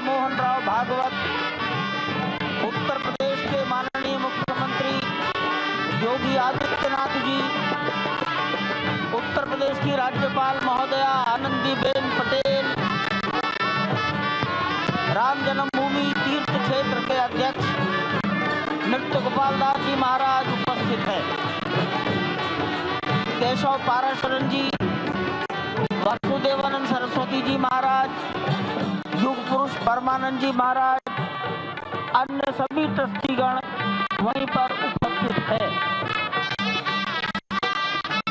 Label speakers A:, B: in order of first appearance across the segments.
A: मोहन राव भागवत, उत्तर प्रदेश के माननीय मुख्यमंत्री योगी आदित्यनाथ जी, उत्तर प्रदेश की राज्यपाल महोदया आनंदीबेन पटेल, राम जन्मभूमि तीर्थ क्षेत्र के अध्यक्ष नृत्य गोपाल दास जी महाराज उपस्थित है। केशव पाराशरण जी, वासुदेवानंद सरस्वती जी महाराज, युग पुरुष परमानंद जी महाराज, अन्य सभी ट्रस्टीगण वहीं पर उपस्थित है।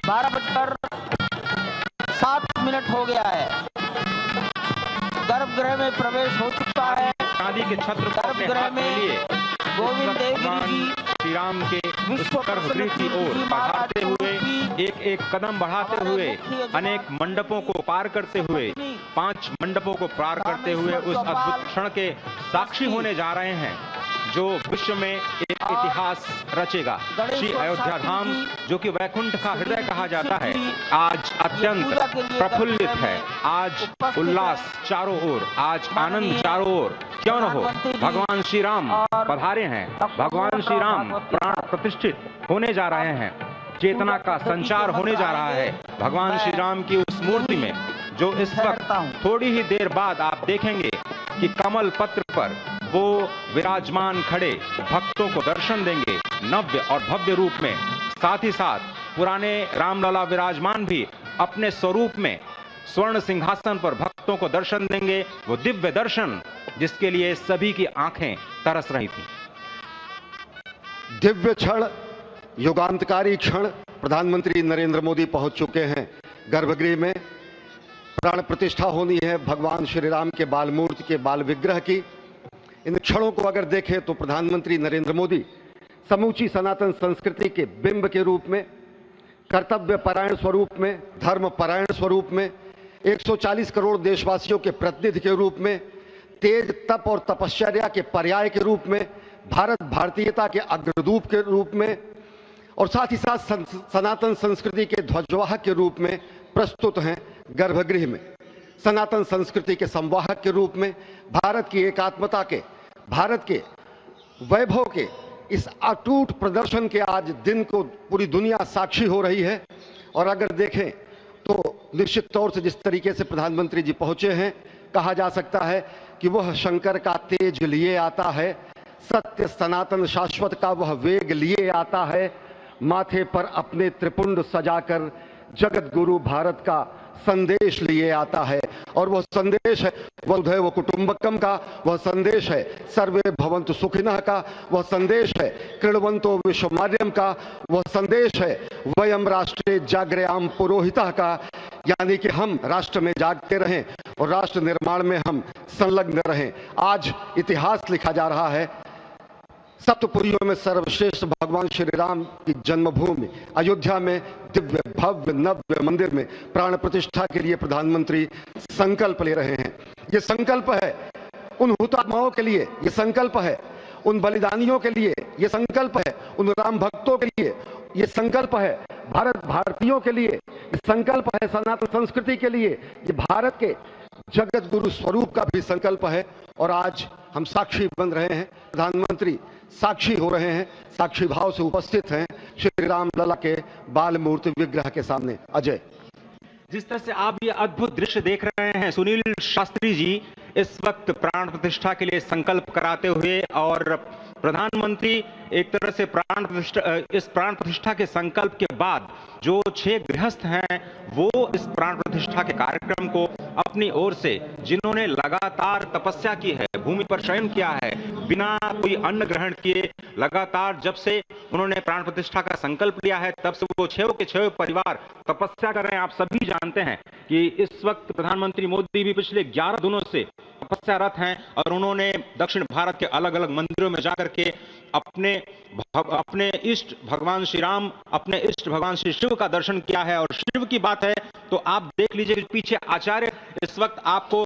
A: 12:07 हो गया है। गर्भगृह में प्रवेश हो चुका है।
B: चांदी के छत्र को अपने हाथ में लिए
A: गोविंद देवगिरी जी
B: श्री राम के गर्भगृह की ओर बढ़ाते हुए एक कदम बढ़ाते हुए अनेक मंडपों को पार करते हुए 5 मंडपों को पार करते हुए उस अद्भुत क्षण के साक्षी होने जा रहे हैं जो विश्व में एक इतिहास रचेगा। श्री अयोध्या धाम, जो कि वैकुंठ का हृदय कहा जाता है, आज अत्यंत प्रफुल्लित है। आज उल्लास चारों ओर, आज आनंद चारों ओर। क्यों न हो, भगवान श्री राम पधारे हैं, भगवान श्री राम प्राण प्रतिष्ठित होने जा रहे हैं, चेतना का संचार होने जा रहा है भगवान श्री राम की उस मूर्ति में, जो इस वक्त थोड़ी ही देर बाद आप देखेंगे कि कमल पत्र पर वो विराजमान खड़े भक्तों को दर्शन देंगे नव्य और भव्य रूप में। साथ ही साथ पुराने रामलला विराजमान भी अपने स्वरूप में स्वर्ण सिंहासन पर भक्तों को दर्शन देंगे, वो दिव्य दर्शन जिसके लिए सभी की आंखें तरस रही थी।
C: दिव्य क्षण, युगांतकारी क्षण, प्रधानमंत्री नरेंद्र मोदी पहुंच चुके हैं गर्भगृह में। प्राण प्रतिष्ठा होनी है भगवान श्री राम के बाल मूर्ति के बाल विग्रह की। इन क्षणों को अगर देखें तो प्रधानमंत्री नरेंद्र मोदी समूची सनातन संस्कृति के बिंब के रूप में, कर्तव्य परायण स्वरूप में, धर्म परायण स्वरूप में, 140 करोड़ देशवासियों के प्रतिनिधि के रूप में, तेज तप और तपश्चर्या के पर्याय के रूप में, भारत भारतीयता के अग्रदूत के रूप में और साथ ही साथ सनातन संस्कृति के ध्वजवाहक के रूप में प्रस्तुत हैं गर्भगृह में। सनातन संस्कृति के संवाहक के रूप में, भारत की एकात्मता के, भारत के वैभव के इस अटूट प्रदर्शन के आज दिन को पूरी दुनिया साक्षी हो रही है। और अगर देखें तो निश्चित तौर से जिस तरीके से प्रधानमंत्री जी पहुंचे हैं, कहा जा सकता है कि वह शंकर का तेज लिए आता है, सत्य सनातन शाश्वत का वह वेग लिए आता है, माथे पर अपने त्रिपुंड सजाकर जगत गुरु भारत का संदेश लिए आता है। और वह संदेश है वसुधैव कुटुंबकम का, वह संदेश है सर्वे भवन्तु सुखिनः का, वह संदेश है कृण्वन्तो विश्वमार्यम का, वह संदेश है वयम राष्ट्रे जागृयाम पुरोहितः का, यानी कि हम राष्ट्र में जागते रहें और राष्ट्र निर्माण में हम संलग्न रहें। आज इतिहास लिखा जा रहा है। सप्तपुरियों में सर्वश्रेष्ठ भगवान श्री राम की जन्मभूमि अयोध्या में दिव्य भव्य नव्य मंदिर में प्राण प्रतिष्ठा के लिए प्रधानमंत्री संकल्प ले रहे हैं। ये संकल्प है उन हुतात्माओं के लिए, ये संकल्प है उन बलिदानियों के लिए, ये संकल्प है उन राम भक्तों के लिए, ये संकल्प है भारत भारतीयों के लिए, ये संकल्प है सनातन संस्कृति के लिए, ये भारत के जगत गुरु स्वरूप का भी संकल्प है। और आज हम साक्षी बन रहे हैं, प्रधानमंत्री साक्षी हो रहे हैं, साक्षी भाव से उपस्थित हैं श्री राम लला के बाल मूर्ति विग्रह के सामने। अजय,
B: जिस तरह से आप ये अद्भुत दृश्य देख रहे हैं, सुनील शास्त्री जी इस वक्त प्राण प्रतिष्ठा के लिए संकल्प कराते हुए और प्रधानमंत्री एक तरह से इस प्राण प्रतिष्ठा के संकल्प के बाद जो 6 गृहस्थ हैं वो इस प्राण प्रतिष्ठा के कार्यक्रम को अपनी ओर से, जिन्होंने लगातार तपस्या की है, भूमि पर शयन किया है, बिना कोई अन्न ग्रहण किए लगातार जब से उन्होंने प्राण प्रतिष्ठा का संकल्प लिया है तब से वो 6 के 6 परिवार तपस्या कर रहे हैं। आप सभी जानते हैं कि इस वक्त प्रधानमंत्री मोदी भी पिछले 11 दिनों से तपस्यारत हैं और उन्होंने दक्षिण भारत के अलग अलग मंदिरों में जाकर के अपने इष्ट भगवान श्री राम, अपने इष्ट भगवान श्री शिव का दर्शन किया है। और शिव की बात है तो आप देख लीजिए कि पीछे आचार्य इस वक्त आपको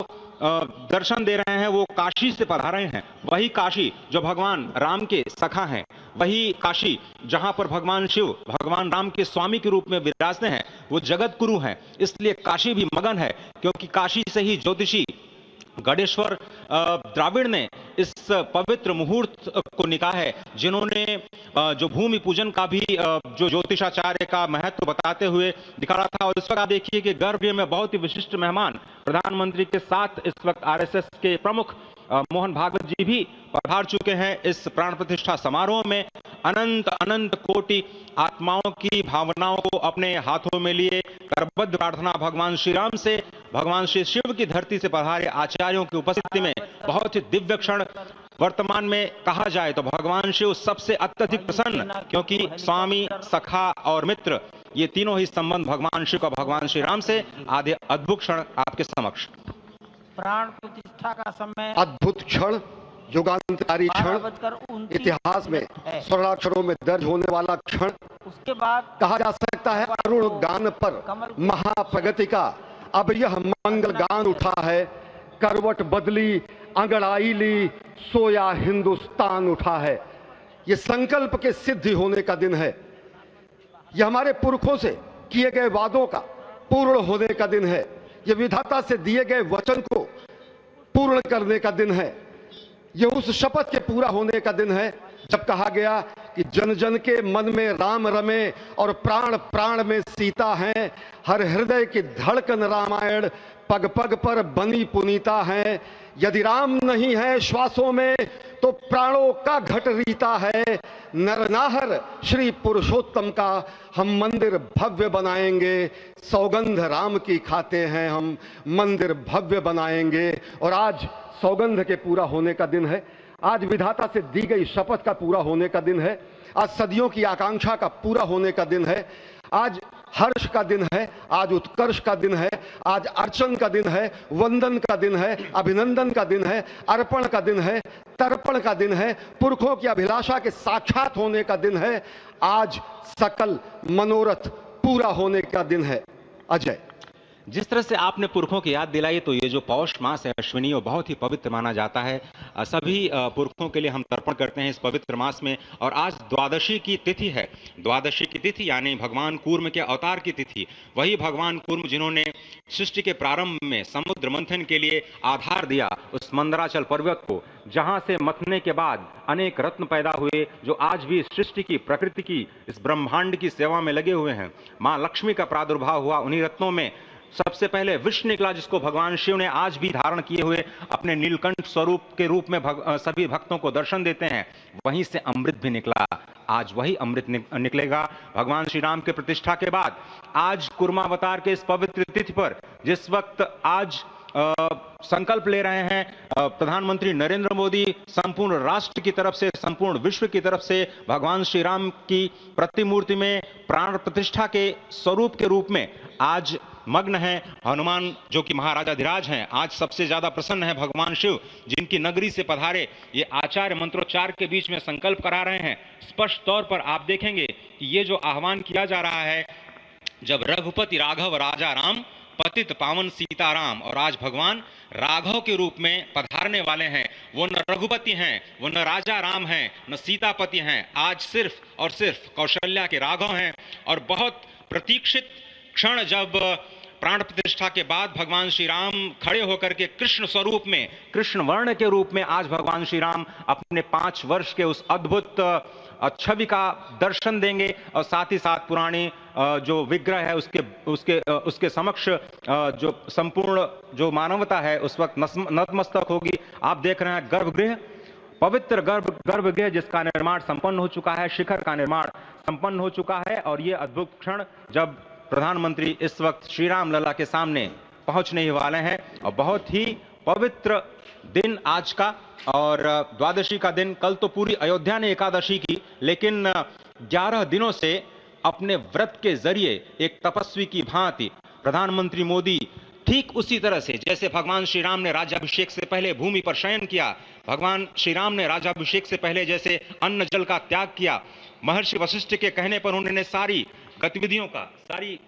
B: दर्शन दे रहे हैं, वो काशी से पधारे हैं। वही काशी जो भगवान राम के सखा हैं, वही काशी जहां पर भगवान शिव भगवान राम के स्वामी के रूप में विराजते हैं, वो जगत गुरु हैं। इसलिए काशी भी मगन है, क्योंकि काशी से ही ज्योतिषी गणेश्वर द्राविड़ ने इस पवित्र मुहूर्त को निकाला है, जिन्होंने जो भूमि पूजन का भी जो ज्योतिषाचार्य का महत्व बताते हुए दिखाया था। और इस वक्त आप देखिए कि गर्भगृह में बहुत ही विशिष्ट मेहमान प्रधानमंत्री के साथ इस वक्त आरएसएस के प्रमुख मोहन भागवत जी भी पधार चुके हैं। इस प्राण प्रतिष्ठा समारोह में अनंत अनंत कोटि आत्माओं की भावनाओं को अपने हाथों में लिए करबद्ध प्रार्थना भगवान श्री राम से, भगवान श्री शिव की धरती से पधारे आचार्यों की उपस्थिति में बहुत ही दिव्य क्षण। वर्तमान में कहा जाए तो भगवान शिव सबसे अत्यधिक प्रसन्न, क्योंकि स्वामी, सखा और मित्र ये तीनों ही संबंध भगवान शिव का भगवान श्री राम से आधे अद्भुत क्षण आपके समक्ष।
A: प्राण प्रतिष्ठा का समय
C: अद्भुत क्षण, युगांतकारी क्षण, इतिहास में स्वर्णाक्षरों में दर्ज होने वाला क्षण।
A: उसके बाद
C: कहा जा सकता है अरुण गान पर महाप्रगति का अब यह मंगल गान उठा है। करवट बदली, अंगड़ाई ली, सोया हिंदुस्तान उठा है। यह संकल्प के सिद्धि होने का दिन है। यह हमारे पुरखों से किए गए वादों का पूर्ण होने का दिन है। यह विधाता से दिए गए वचन को पूर्ण करने का दिन है। यह उस शपथ के पूरा होने का दिन है जब कहा गया कि जन जन के मन में राम रमे और प्राण प्राण में सीता है। हर हृदय की धड़कन रामायण, पग पग पर बनी पुनीता है। यदि राम नहीं है श्वासों में तो प्राणों का घट रीता है। नरनाहर श्री पुरुषोत्तम का हम मंदिर भव्य बनाएंगे। सौगंध राम की खाते हैं हम, मंदिर भव्य बनाएंगे। और आज सौगंध के पूरा होने का दिन है। आज विधाता से दी गई शपथ का पूरा होने का दिन है। आज सदियों की आकांक्षा का पूरा होने का दिन है। आज हर्ष का दिन है, आज उत्कर्ष का दिन है, आज अर्चन का दिन है, वंदन का दिन है, अभिनंदन का दिन है, अर्पण का दिन है, तर्पण का दिन है, पुरखों की अभिलाषा के साक्षात होने का दिन है। आज सकल मनोरथ पूरा होने का दिन है। अजय,
B: जिस तरह से आपने पुरखों की याद दिलाई, तो ये जो पौष मास है अश्विनी, वो बहुत ही पवित्र माना जाता है। सभी पुरखों के लिए हम तर्पण करते हैं इस पवित्र मास में। और आज द्वादशी की तिथि है। द्वादशी की तिथि यानी भगवान कूर्म के अवतार की तिथि। वही भगवान कूर्म जिन्होंने सृष्टि के प्रारंभ में समुद्र मंथन के लिए आधार दिया उस मंदराचल पर्वत को, जहां से मथने के बाद अनेक रत्न पैदा हुए, जो आज भी सृष्टि की, प्रकृति की, इस ब्रह्मांड की सेवा में लगे हुए हैं। मां लक्ष्मी का प्रादुर्भाव हुआ उन्हीं रत्नों में। सबसे पहले विष निकला, जिसको भगवान शिव ने आज भी धारण किए हुए अपने नीलकंठ स्वरूप के रूप में सभी भक्तों को दर्शन देते हैं। वहीं से अमृत भी निकला। आज वही अमृत निकलेगा भगवान श्री राम के प्रतिष्ठा के बाद। आज कुर्मावतार के इस पवित्र तिथि पर, जिस वक्त आज संकल्प ले रहे हैं प्रधानमंत्री नरेंद्र मोदी, संपूर्ण राष्ट्र की तरफ से, संपूर्ण विश्व की तरफ से भगवान श्री राम की प्रतिमूर्ति में प्राण प्रतिष्ठा के स्वरूप के रूप में आज मग्न है। हनुमान जो कि महाराजाधिराज हैं, आज सबसे ज्यादा प्रसन्न है भगवान शिव, जिनकी नगरी से पधारे ये आचार्य मंत्रोच्चार के बीच में संकल्प करा रहे हैं। स्पष्ट तौर पर आप देखेंगे कि ये जो आह्वान किया जा रहा है, जब रघुपति राघव राजा राम, पतित पावन सीताराम, और आज भगवान राघव के रूप में पधारने वाले हैं। वो न रघुपति हैं, वो न राजा राम हैं, न सीतापति हैं। आज सिर्फ और सिर्फ कौशल्या के राघव हैं। और बहुत प्रतीक्षित क्षण, जब प्राण प्रतिष्ठा के बाद भगवान श्री राम खड़े होकर के कृष्ण स्वरूप में, कृष्ण वर्ण के रूप में आज भगवान श्री राम अपने 5 वर्ष के उस अद्भुत छवि का दर्शन देंगे। और साथ ही साथ पुरानी जो विग्रह है उसके समक्ष जो संपूर्ण जो मानवता है उस वक्त नतमस्तक होगी। आप देख रहे हैं गर्भगृह, पवित्र गर्भगृह जिसका निर्माण संपन्न हो चुका है, शिखर का निर्माण संपन्न हो चुका है। और ये अद्भुत क्षण जब प्रधानमंत्री इस वक्त श्री राम लला के सामने पहुंचने ही वाले हैं। और बहुत ही पवित्र दिन आज का, और द्वादशी का दिन। कल तो पूरी अयोध्या ने एकादशी की, लेकिन 11 दिनों से अपने व्रत के जरिए एक तपस्वी की भांति प्रधानमंत्री मोदी ठीक उसी तरह से, जैसे भगवान श्री राम ने राज्याभिषेक से पहले भूमि पर शयन किया, भगवान श्री राम ने राज्याभिषेक से पहले जैसे अन्न जल का त्याग किया, महर्षि वशिष्ठ के कहने पर उन्होंने सारी गतिविधियों का, सारी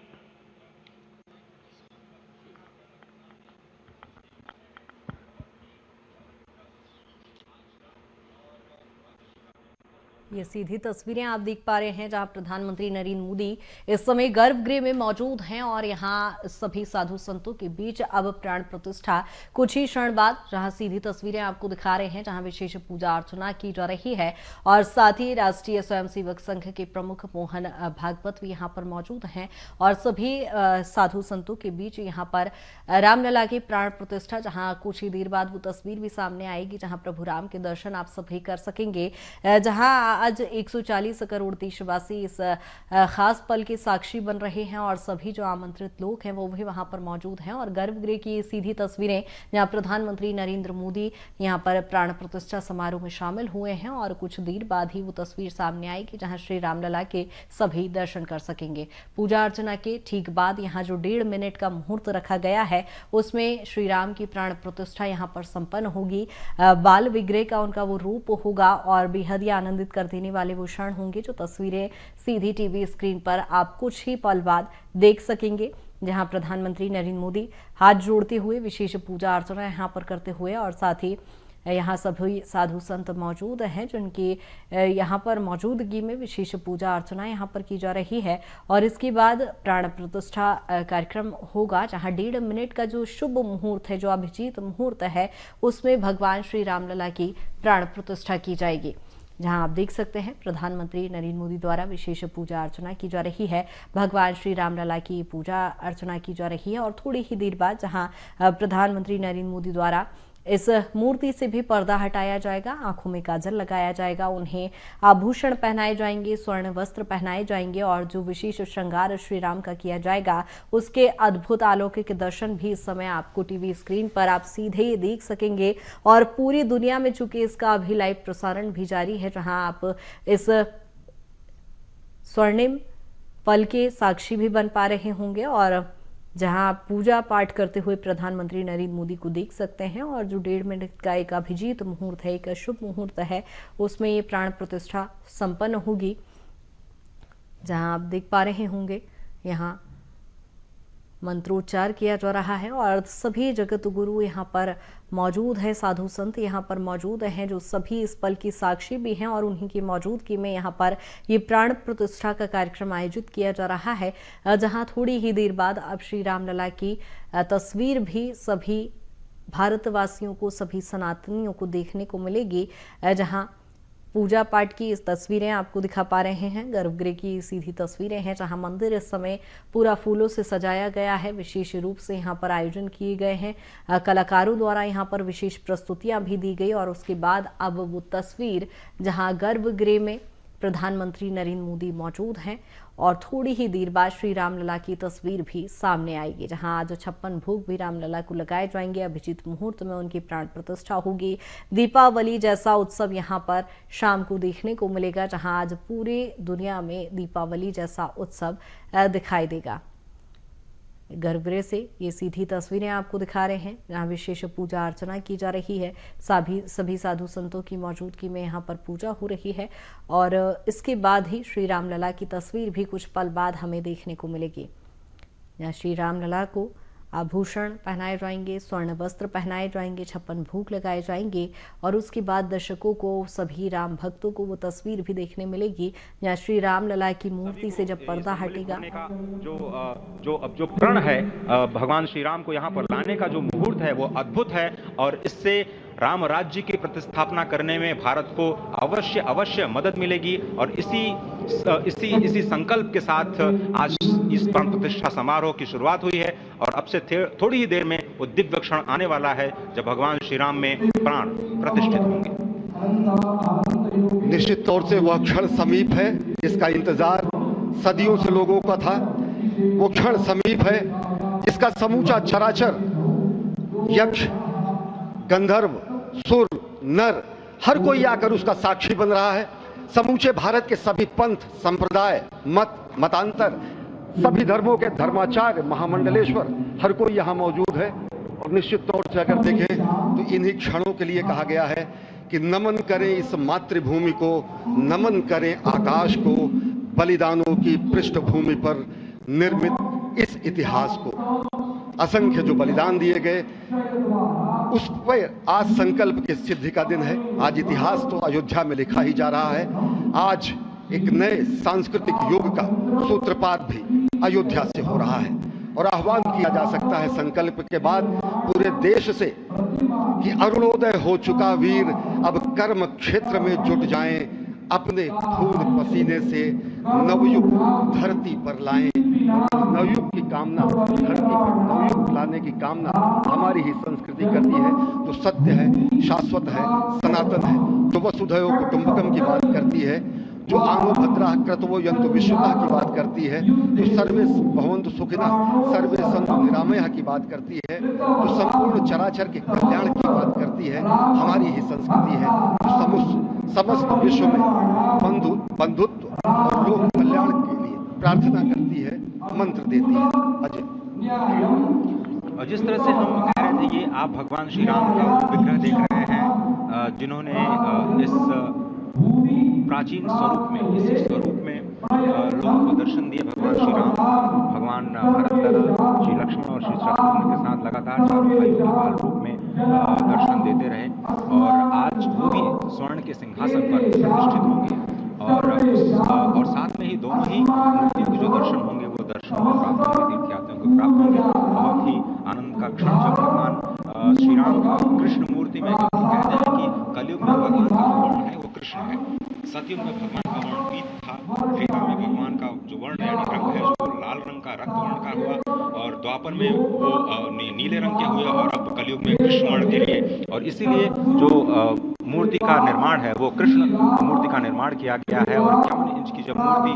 D: ये सीधी तस्वीरें आप देख पा रहे हैं जहां प्रधानमंत्री नरेंद्र मोदी इस समय गर्भगृह में मौजूद हैं और यहां सभी साधु संतों के बीच अब प्राण प्रतिष्ठा कुछ ही क्षण बाद, जहां सीधी तस्वीरें आपको दिखा रहे हैं जहां विशेष पूजा अर्चना की जा रही है और साथ ही राष्ट्रीय स्वयंसेवक संघ के प्रमुख मोहन भागवत भी यहां पर मौजूद हैं और सभी साधु संतों के बीच यहां पर रामलला की प्राण प्रतिष्ठा, जहां कुछ ही देर बाद वो तस्वीर भी सामने आएगी जहां प्रभु राम के दर्शन आप सभी कर सकेंगे, जहां आज 140 करोड़ देशवासी इस खास पल के साक्षी बन रहे हैं और सभी जो आमंत्रित लोग हैं वो भी वहां पर मौजूद हैं। और गर्भगृह की सीधी तस्वीरें जहां प्रधानमंत्री नरेंद्र मोदी यहां पर प्राण प्रतिष्ठा समारोह में शामिल हुए हैं और कुछ देर बाद ही वो तस्वीर सामने आएगी जहां श्री रामलला के सभी दर्शन कर सकेंगे। पूजा अर्चना के ठीक बाद यहाँ जो 1.5 मिनट का मुहूर्त रखा गया है उसमें श्री राम की प्राण प्रतिष्ठा यहाँ पर संपन्न होगी। बाल विग्रह का उनका वो रूप होगा और बेहद ही आनंदित कर देने वाले वो क्षण होंगे जो तस्वीरें सीधी टीवी स्क्रीन पर आप कुछ ही पल बाद देख सकेंगे, जहां प्रधानमंत्री नरेंद्र मोदी हाथ जोड़ते हुए विशेष पूजा अर्चना यहां पर करते हुए और साथ ही यहाँ सभी साधु संत मौजूद हैं जिनकी यहाँ पर मौजूदगी में विशेष पूजा अर्चना यहाँ पर की जा रही है। और इसके बाद प्राण प्रतिष्ठा कार्यक्रम होगा जहाँ 1.5 मिनट का जो शुभ मुहूर्त है, जो अभिजीत मुहूर्त है, उसमें भगवान श्री रामलला की प्राण प्रतिष्ठा की जाएगी। जहां आप देख सकते हैं प्रधानमंत्री नरेंद्र मोदी द्वारा विशेष पूजा अर्चना की जा रही है, भगवान श्री रामलला की पूजा अर्चना की जा रही है। और थोड़ी ही देर बाद जहां प्रधानमंत्री नरेंद्र मोदी द्वारा इस मूर्ति से भी पर्दा हटाया जाएगा, आंखों में काजल लगाया जाएगा, उन्हें आभूषण पहनाए जाएंगे, स्वर्ण वस्त्र पहनाए जाएंगे और जो विशेष श्रृंगार श्री राम का किया जाएगा उसके अद्भुत अलौकिक दर्शन भी इस समय आपको टीवी स्क्रीन पर आप सीधे देख सकेंगे। और पूरी दुनिया में चूंकि इसका अभी लाइव प्रसारण भी जारी है, जहां आप इस स्वर्णिम पल के साक्षी भी बन पा रहे होंगे और जहां पूजा पाठ करते हुए प्रधानमंत्री नरेंद्र मोदी को देख सकते हैं। और जो 1.5 मिनट का एक अभिजीत मुहूर्त है, एक शुभ मुहूर्त है, उसमें ये प्राण प्रतिष्ठा संपन्न होगी। जहां आप देख पा रहे होंगे यहाँ मंत्रोच्चार किया जा रहा है और सभी जगत गुरु यहाँ पर मौजूद है, साधु संत यहाँ पर मौजूद हैं जो सभी इस पल की साक्षी भी हैं और उन्हीं की मौजूदगी में यहाँ पर ये प्राण प्रतिष्ठा का कार्यक्रम आयोजित किया जा रहा है। जहाँ थोड़ी ही देर बाद अब श्री रामलला की तस्वीर भी सभी भारतवासियों को, सभी सनातनियों को देखने को मिलेगी। जहाँ पूजा पाठ की इस तस्वीरें आपको दिखा पा रहे हैं, गर्भगृह की सीधी तस्वीरें हैं जहां मंदिर इस समय पूरा फूलों से सजाया गया है, विशेष रूप से यहां पर आयोजन किए गए हैं, कलाकारों द्वारा यहां पर विशेष प्रस्तुतियां भी दी गई। और उसके बाद अब वो तस्वीर जहां गर्भगृह में प्रधानमंत्री नरेंद्र मोदी मौजूद हैं और थोड़ी ही देर बाद श्री रामलला की तस्वीर भी सामने आएगी, जहां आज 56 भोग भी रामलला को लगाए जाएंगे। अभिजीत मुहूर्त में उनकी प्राण प्रतिष्ठा होगी। दीपावली जैसा उत्सव यहां पर शाम को देखने को मिलेगा, जहां आज पूरी दुनिया में दीपावली जैसा उत्सव दिखाई देगा। गर्भगृह से ये सीधी तस्वीरें आपको दिखा रहे हैं जहाँ विशेष पूजा अर्चना की जा रही है, सभी साधु संतों की मौजूदगी में यहाँ पर पूजा हो रही है। और इसके बाद ही श्री रामलला की तस्वीर भी कुछ पल बाद हमें देखने को मिलेगी। यहाँ श्री रामलला को आभूषण पहनाए जाएंगे, स्वर्ण वस्त्र पहनाए जाएंगे, 56 भोग लगाए जाएंगे और उसके बाद दर्शकों को, सभी राम भक्तों को वो तस्वीर भी देखने मिलेगी जहाँ श्री रामलला की मूर्ति से जब पर्दा हटेगा,
B: जो प्रण है भगवान श्री राम को यहाँ पर लाने का जो मुहूर्त है वो अद्भुत है और इससे राम राज्य की प्रतिस्थापना करने में भारत को अवश्य मदद मिलेगी। और इसी संकल्प के साथ आज इस प्राण प्रतिष्ठा समारोह की शुरुआत हुई है और अब से थोड़ी ही देर में वो दिव्य क्षण आने वाला है जब भगवान श्री राम में प्राण प्रतिष्ठित होंगे।
C: निश्चित तौर से वह क्षण समीप है जिसका इंतजार सदियों से लोगों का था। वो क्षण समीप है जिसका समूचा चराचर, यक्ष, गंधर्व, सुर, नर, हर कोई आकर उसका साक्षी बन रहा है। समूचे भारत के सभी पंथ, संप्रदाय, मतांतर, सभी धर्मों के धर्माचार्य, महामंडलेश्वर, हर कोई यहाँ मौजूद है। और निश्चित तौर से अगर देखें तो इन्हीं क्षणों के लिए कहा गया है कि नमन करें इस मातृभूमि को, नमन करें आकाश को, बलिदानों की पृष्ठभूमि पर निर्मित इस इतिहास को। असंख्य जो बलिदान दिए गए, उस पर आज संकल्प की सिद्धि का दिन है। आज इतिहास तो अयोध्या में लिखा ही जा रहा है। आज एक नए सांस्कृतिक युग का सूत्रपात भी अयोध्या से हो रहा है और आह्वान किया जा सकता है संकल्प के बाद पूरे देश से कि अरुणोदय हो चुका वीर, अब कर्म क्षेत्र में जुट जाएं, अपने खून पसीने से नवयुग धरती पर लाएं। नवयुग की कामना, धरती पर नवयुग लाने की कामना हमारी ही संस्कृति करती है, जो सत्य है, शाश्वत है, सनातन है, जो वसुधैव कुटुंबकम की बात करती है, जो आनो भद्रा क्रतवो यन्तु विश्वता की बात करती है, जो सर्वे भवन्तु सुखिनः सर्वे सन्तु निरामयः की बात करती है, जो संपूर्ण चराचर के कल्याण की बात करती है, हमारी ही संस्कृति है, जो समस्त विश्व में बंधुत्व और लोक कल्याण के लिए प्रार्थना करती है, मंत्र देती है। अजय,
B: और जिस तरह से हम कह रहे थे, ये आप भगवान श्री राम का विग्रह देख रहे हैं, जिन्होंने इस प्राचीन स्वरूप में, इसी स्वरूप में लोगों को दर्शन दिए। भगवान श्री राम, भगवान भरतलाल, श्री लक्ष्मण और श्री शत्रुघ्न के साथ लगातार चारों भाइयों के बाल रूप में दर्शन देते रहे और आज वो भी स्वर्ण के सिंहासन पर प्रतिष्ठित होंगे और साथ में ही दोनों ही मूर्तियों के जो दर्शन होंगे वो दर्शन प्राप्त होंगे, तीर्थयात्रियों को प्राप्त होंगे। बहुत ही आनंद का क्षण जब भगवान श्री राम कृष्ण मूर्ति में कहते हैं कि कलयुग में भगवान का जो वर्ण है वो कृष्ण है, सतयुग में भगवान का वर्ण पीत था, त्रेता में भगवान का जो वर्ण यानी रंग है जो लाल रंग का रक्त वर्ण का हुआ और द्वापर में वो नीले रंग के हुए और अब कलयुग में कृष्ण वर्ण के लिए। और इसीलिए जो मूर्ति का निर्माण है वो कृष्ण मूर्ति का निर्माण किया गया है और 51 इंच की जब मूर्ति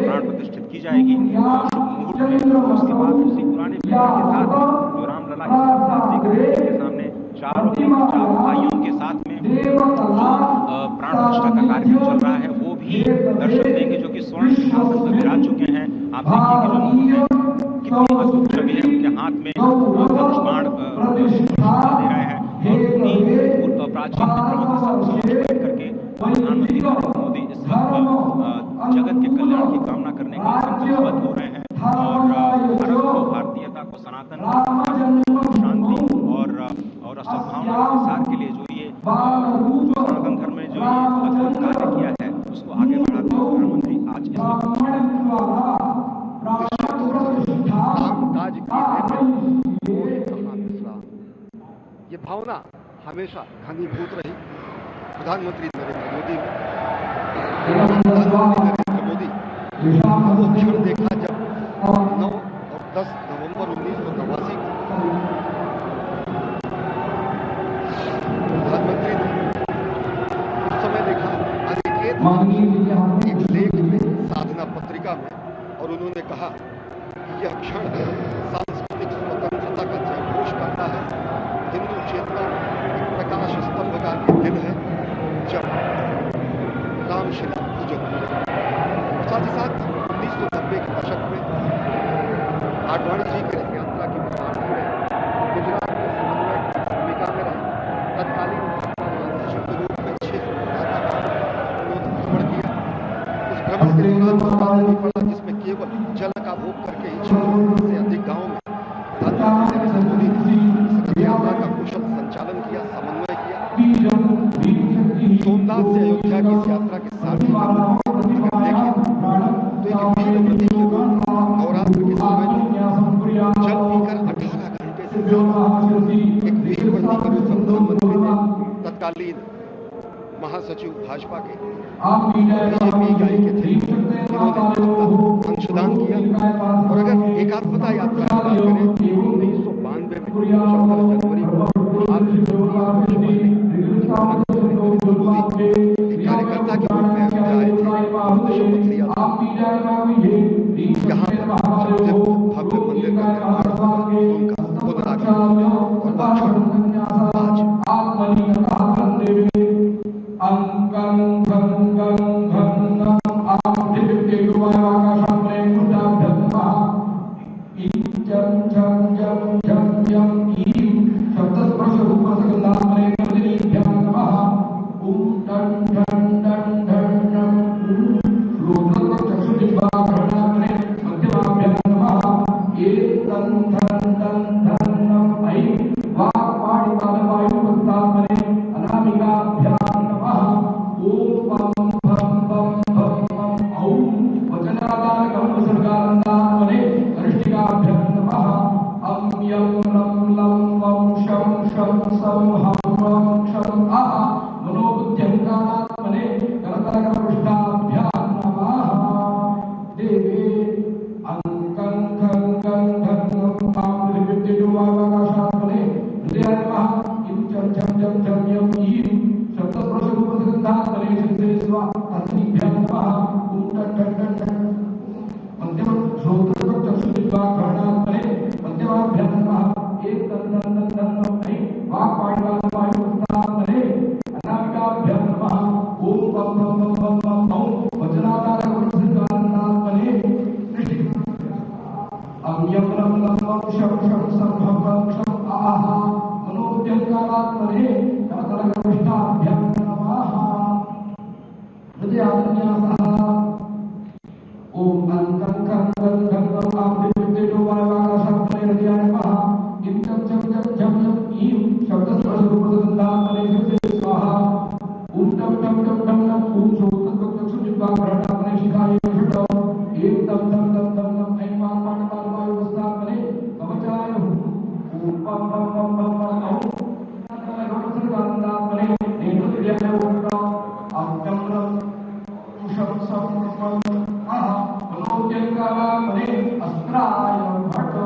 B: प्राण प्रतिष्ठित की जाएगी शुभ मुहूर्त में, उसके बाद उसी पुराने विग्रह के साथ जो रामलला इस तरफ से आप देख रहे हैं, इसके सामने चारों भाइयों के साथ में प्राण प्रतिष्ठा का कार्यक्रम चल रहा है, वो भी दर्शन देंगे, जो कि स्वर्ण सिंहासन पर विराज चुके हैं। आप देखिए कि जो मुकुट है कितनी अद्भुत छवि है, उनके हाथ में धनुष बाण दे रहे हैं और उन्हीं प्राचीन विग्रहों के साथ समझ करके प्रधानमंत्री नरेंद्र मोदी इस वक्त जगत के कल्याण की कामना करने के लिए संकल्पबद्ध हो रहे हैं और भारत को, भारतीयता को, सनातन शांति और सद्भावना के प्रसार के लिए जो सनातन धर्म में जो ये अद्भुत कार्य किया है उसको आगे बढ़ाते हुए प्रधानमंत्री आज इस
C: ये भावना हमेशा घनीभूत रही। प्रधानमंत्री नरेंद्र मोदी वो क्षण देखा जब 9 और 10 नवंबर 1989 को प्रधानमंत्री ने उस समय देखा अनिकेत एक लेख में, साधना पत्रिका में, और उन्होंने कहा कि यह क्षण सांस्कृतिक स्वतंत्रता का जयघोष करता है, हिंदू चेतना एक प्रकाश स्तंभ का दिन है जब रामशिला पूजक हुए। साथ ही साथ 1990 के दशक में आडवाणी जी की रथ यात्रा की प्रधान गुजरात में समन्वय की भूमिका में रहे। तत्कालीन महासचिव के रूप में 6 उन्होंने भ्रमण किया। उस भ्रमण के दौरान उत्पादन भी पड़ा जिसमें केवल जल का भोग करके ही 6 से अधिक गाँव में प्रधानमंत्री नरेंद्र मोदी ने इस रथ यात्रा का कुशल संचालन किया, समन्वय किया। सोमनाथ से अयोध्या की इस यात्रा के सारथी के रूप में अगर देखें तो एक वीर प्रतीक के रूप में नवरात्र के समय में जल पीकर 18 घंटे से ज्यादा एक वीर प्रतीक के रूप में प्रधानमंत्री ने तत्कालीन महासचिव भाजपा के बीजेपी इकाई के थे, जिन्होंने अपना अंशदान किया। और अगर एकात्मता यात्रा की बात करें 1992 में 17 जनवरी कार्यकर्ता के रूप में अयोध्या आए थे, शपथ लिया था। यहाँ पर सबसे भव्य मंदिर का निर्माण होगा, उनका पुनरागमन और
E: क्षम आहा मनोबुद्ध्यंकारात्मने करतलकरपृष्ठाभ्यां नमः देवे अंकं खं खं धं तां विद्युद्वाकाशात्मने हृदयाय नमः इं चं चं चं चं यं ईं शब्दस्पर्शरूपसगन्धात्मने शिरसे स्वा तस्मिभ्यां नमः ॐ टट् टट् टट् टट् मध्यम श्रोत्रचक्षुर्वाघ्राणात्मने मध्यमाभ्यां नमः एक तन् तन् तन् तन् ऐ वाक्पाणिपादवायुस्तात्मने अनामिकाभ्यां नमः ॐ पं पं पं पं पं पं वज्राकारकवंशकान्तात्मने अम्यं लं लं लं शं शं सं भं भं क्षं आहा मनोद्यंकारात्मने करतलकरपृष्ठाभ्यां नमः हृदयान्यासः ओम अंकं खं खं खं खं आप्तिविद्युद्वाकाशात्मने हृदयाय नमः इं चं चं चं चं यं ईं शब्दस्पर्शरूपसगन्धात्मने शिरसे स्वाहा ॐ टं टं टं टं टं ॐ श्रोत्रचक्षुर्वाघ्राणात्मने शिखायै षट् एक तं तं तं तं तं ऐं वाक्पाणिपादवायुस्तात्मने कवचाय ॐ पं पं पं पं पं औ करतलकरपृष्ठात्मने नेत्रहृदयाय अंकं लं शं सं पं आहा मनोद्यंकारात्मने अस्त्राय भट्टो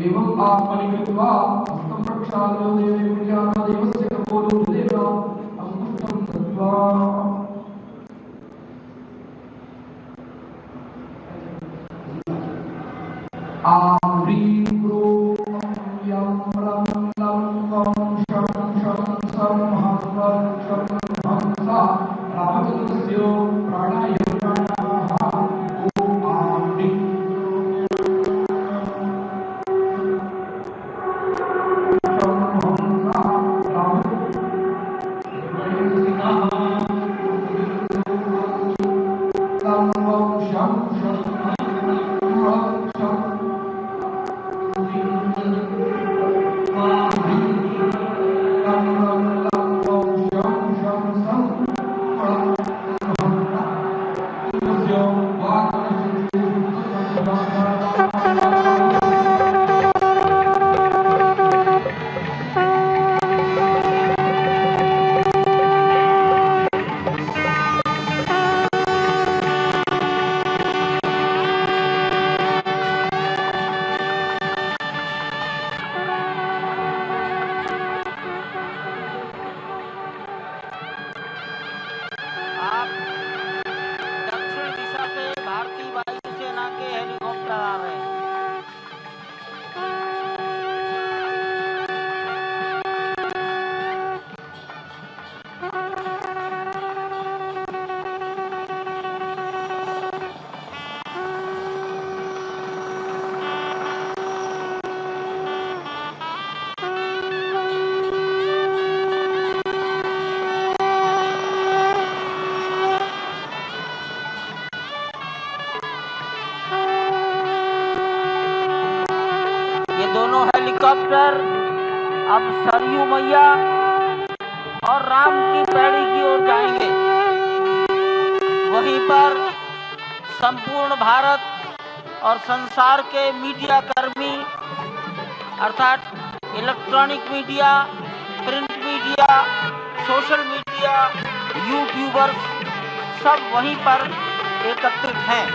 E: एवं आत्मनि कृत्वा हस्तं प्रक्षाल्य देवी पूज्याना देवस्य कपोलो देवा अंकुष्टं दत्वा आह्रीं क्रों यं लं लं वं शं शं सं हं वं क्षं हं सा रामचन्द्रस्य प्राणाय नमः ॐ आह्रीं
A: आप दक्षिण दिशा से भारतीय वायुसेना के हेलीकॉप्टर आ रहे हैं। ये दोनों हेलीकॉप्टर अब सरयू मैया और राम की पैड़ी की ओर जाएंगे। वहीं पर संपूर्ण भारत और संसार के मीडिया कर्मी अर्थात electronic media, print media, social media, YouTubers सब वहीं पर एकत्रित हैं।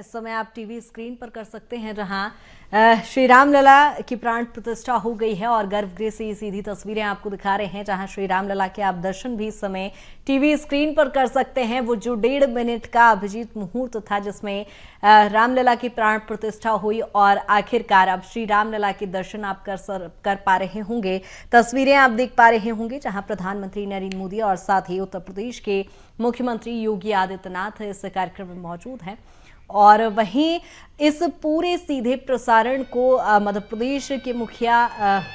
D: इस समय आप टीवी स्क्रीन पर कर सकते हैं, जहां श्री रामलला की प्राण प्रतिष्ठा हो गई है और गर्भगृह से ये सीधी तस्वीरें आपको दिखा रहे हैं, जहां श्री रामलला के आप दर्शन भी इस समय टीवी स्क्रीन पर कर सकते हैं। वो जो 1.5 मिनट का अभिजीत मुहूर्त था जिसमें रामलला की प्राण प्रतिष्ठा हुई और आखिरकार अब श्री रामलला के दर्शन आप कर पा रहे होंगे। तस्वीरें आप देख पा रहे होंगे जहां प्रधानमंत्री नरेंद्र मोदी और साथ ही उत्तर प्रदेश के मुख्यमंत्री योगी आदित्यनाथ इस कार्यक्रम में मौजूद हैं। और वहीं इस पूरे सीधे प्रसारण को मध्य प्रदेश के मुखिया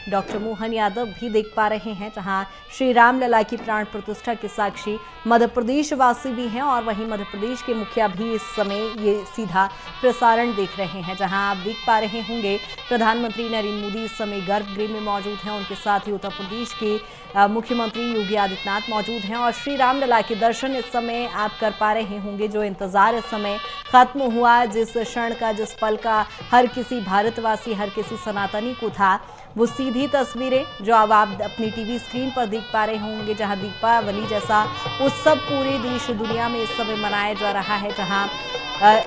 D: डॉक्टर मोहन यादव भी देख पा रहे हैं, जहां श्री रामलला की प्राण प्रतिष्ठा के साक्षी मध्य प्रदेश वासी भी हैं और वहीं मध्य प्रदेश के मुखिया भी इस समय ये सीधा प्रसारण देख रहे हैं। जहां आप देख पा रहे होंगे प्रधानमंत्री नरेंद्र मोदी इस समय गर्भगृह में मौजूद हैं, उनके साथ ही उत्तर प्रदेश के मुख्यमंत्री योगी आदित्यनाथ मौजूद हैं और श्री रामलला के दर्शन इस समय आप कर पा रहे होंगे। जो इंतजार इस समय खत्म हुआ, जिस क्षण का, जिस पल का हर किसी भारतवासी, हर किसी सनातनी को था, वो सीधी तस्वीरें जो अब आप अपनी टीवी स्क्रीन पर देख पा रहे होंगे, जहां दीपावली जैसा उत्सव पूरे देश दुनिया में इस समय मनाया जा रहा है। जहां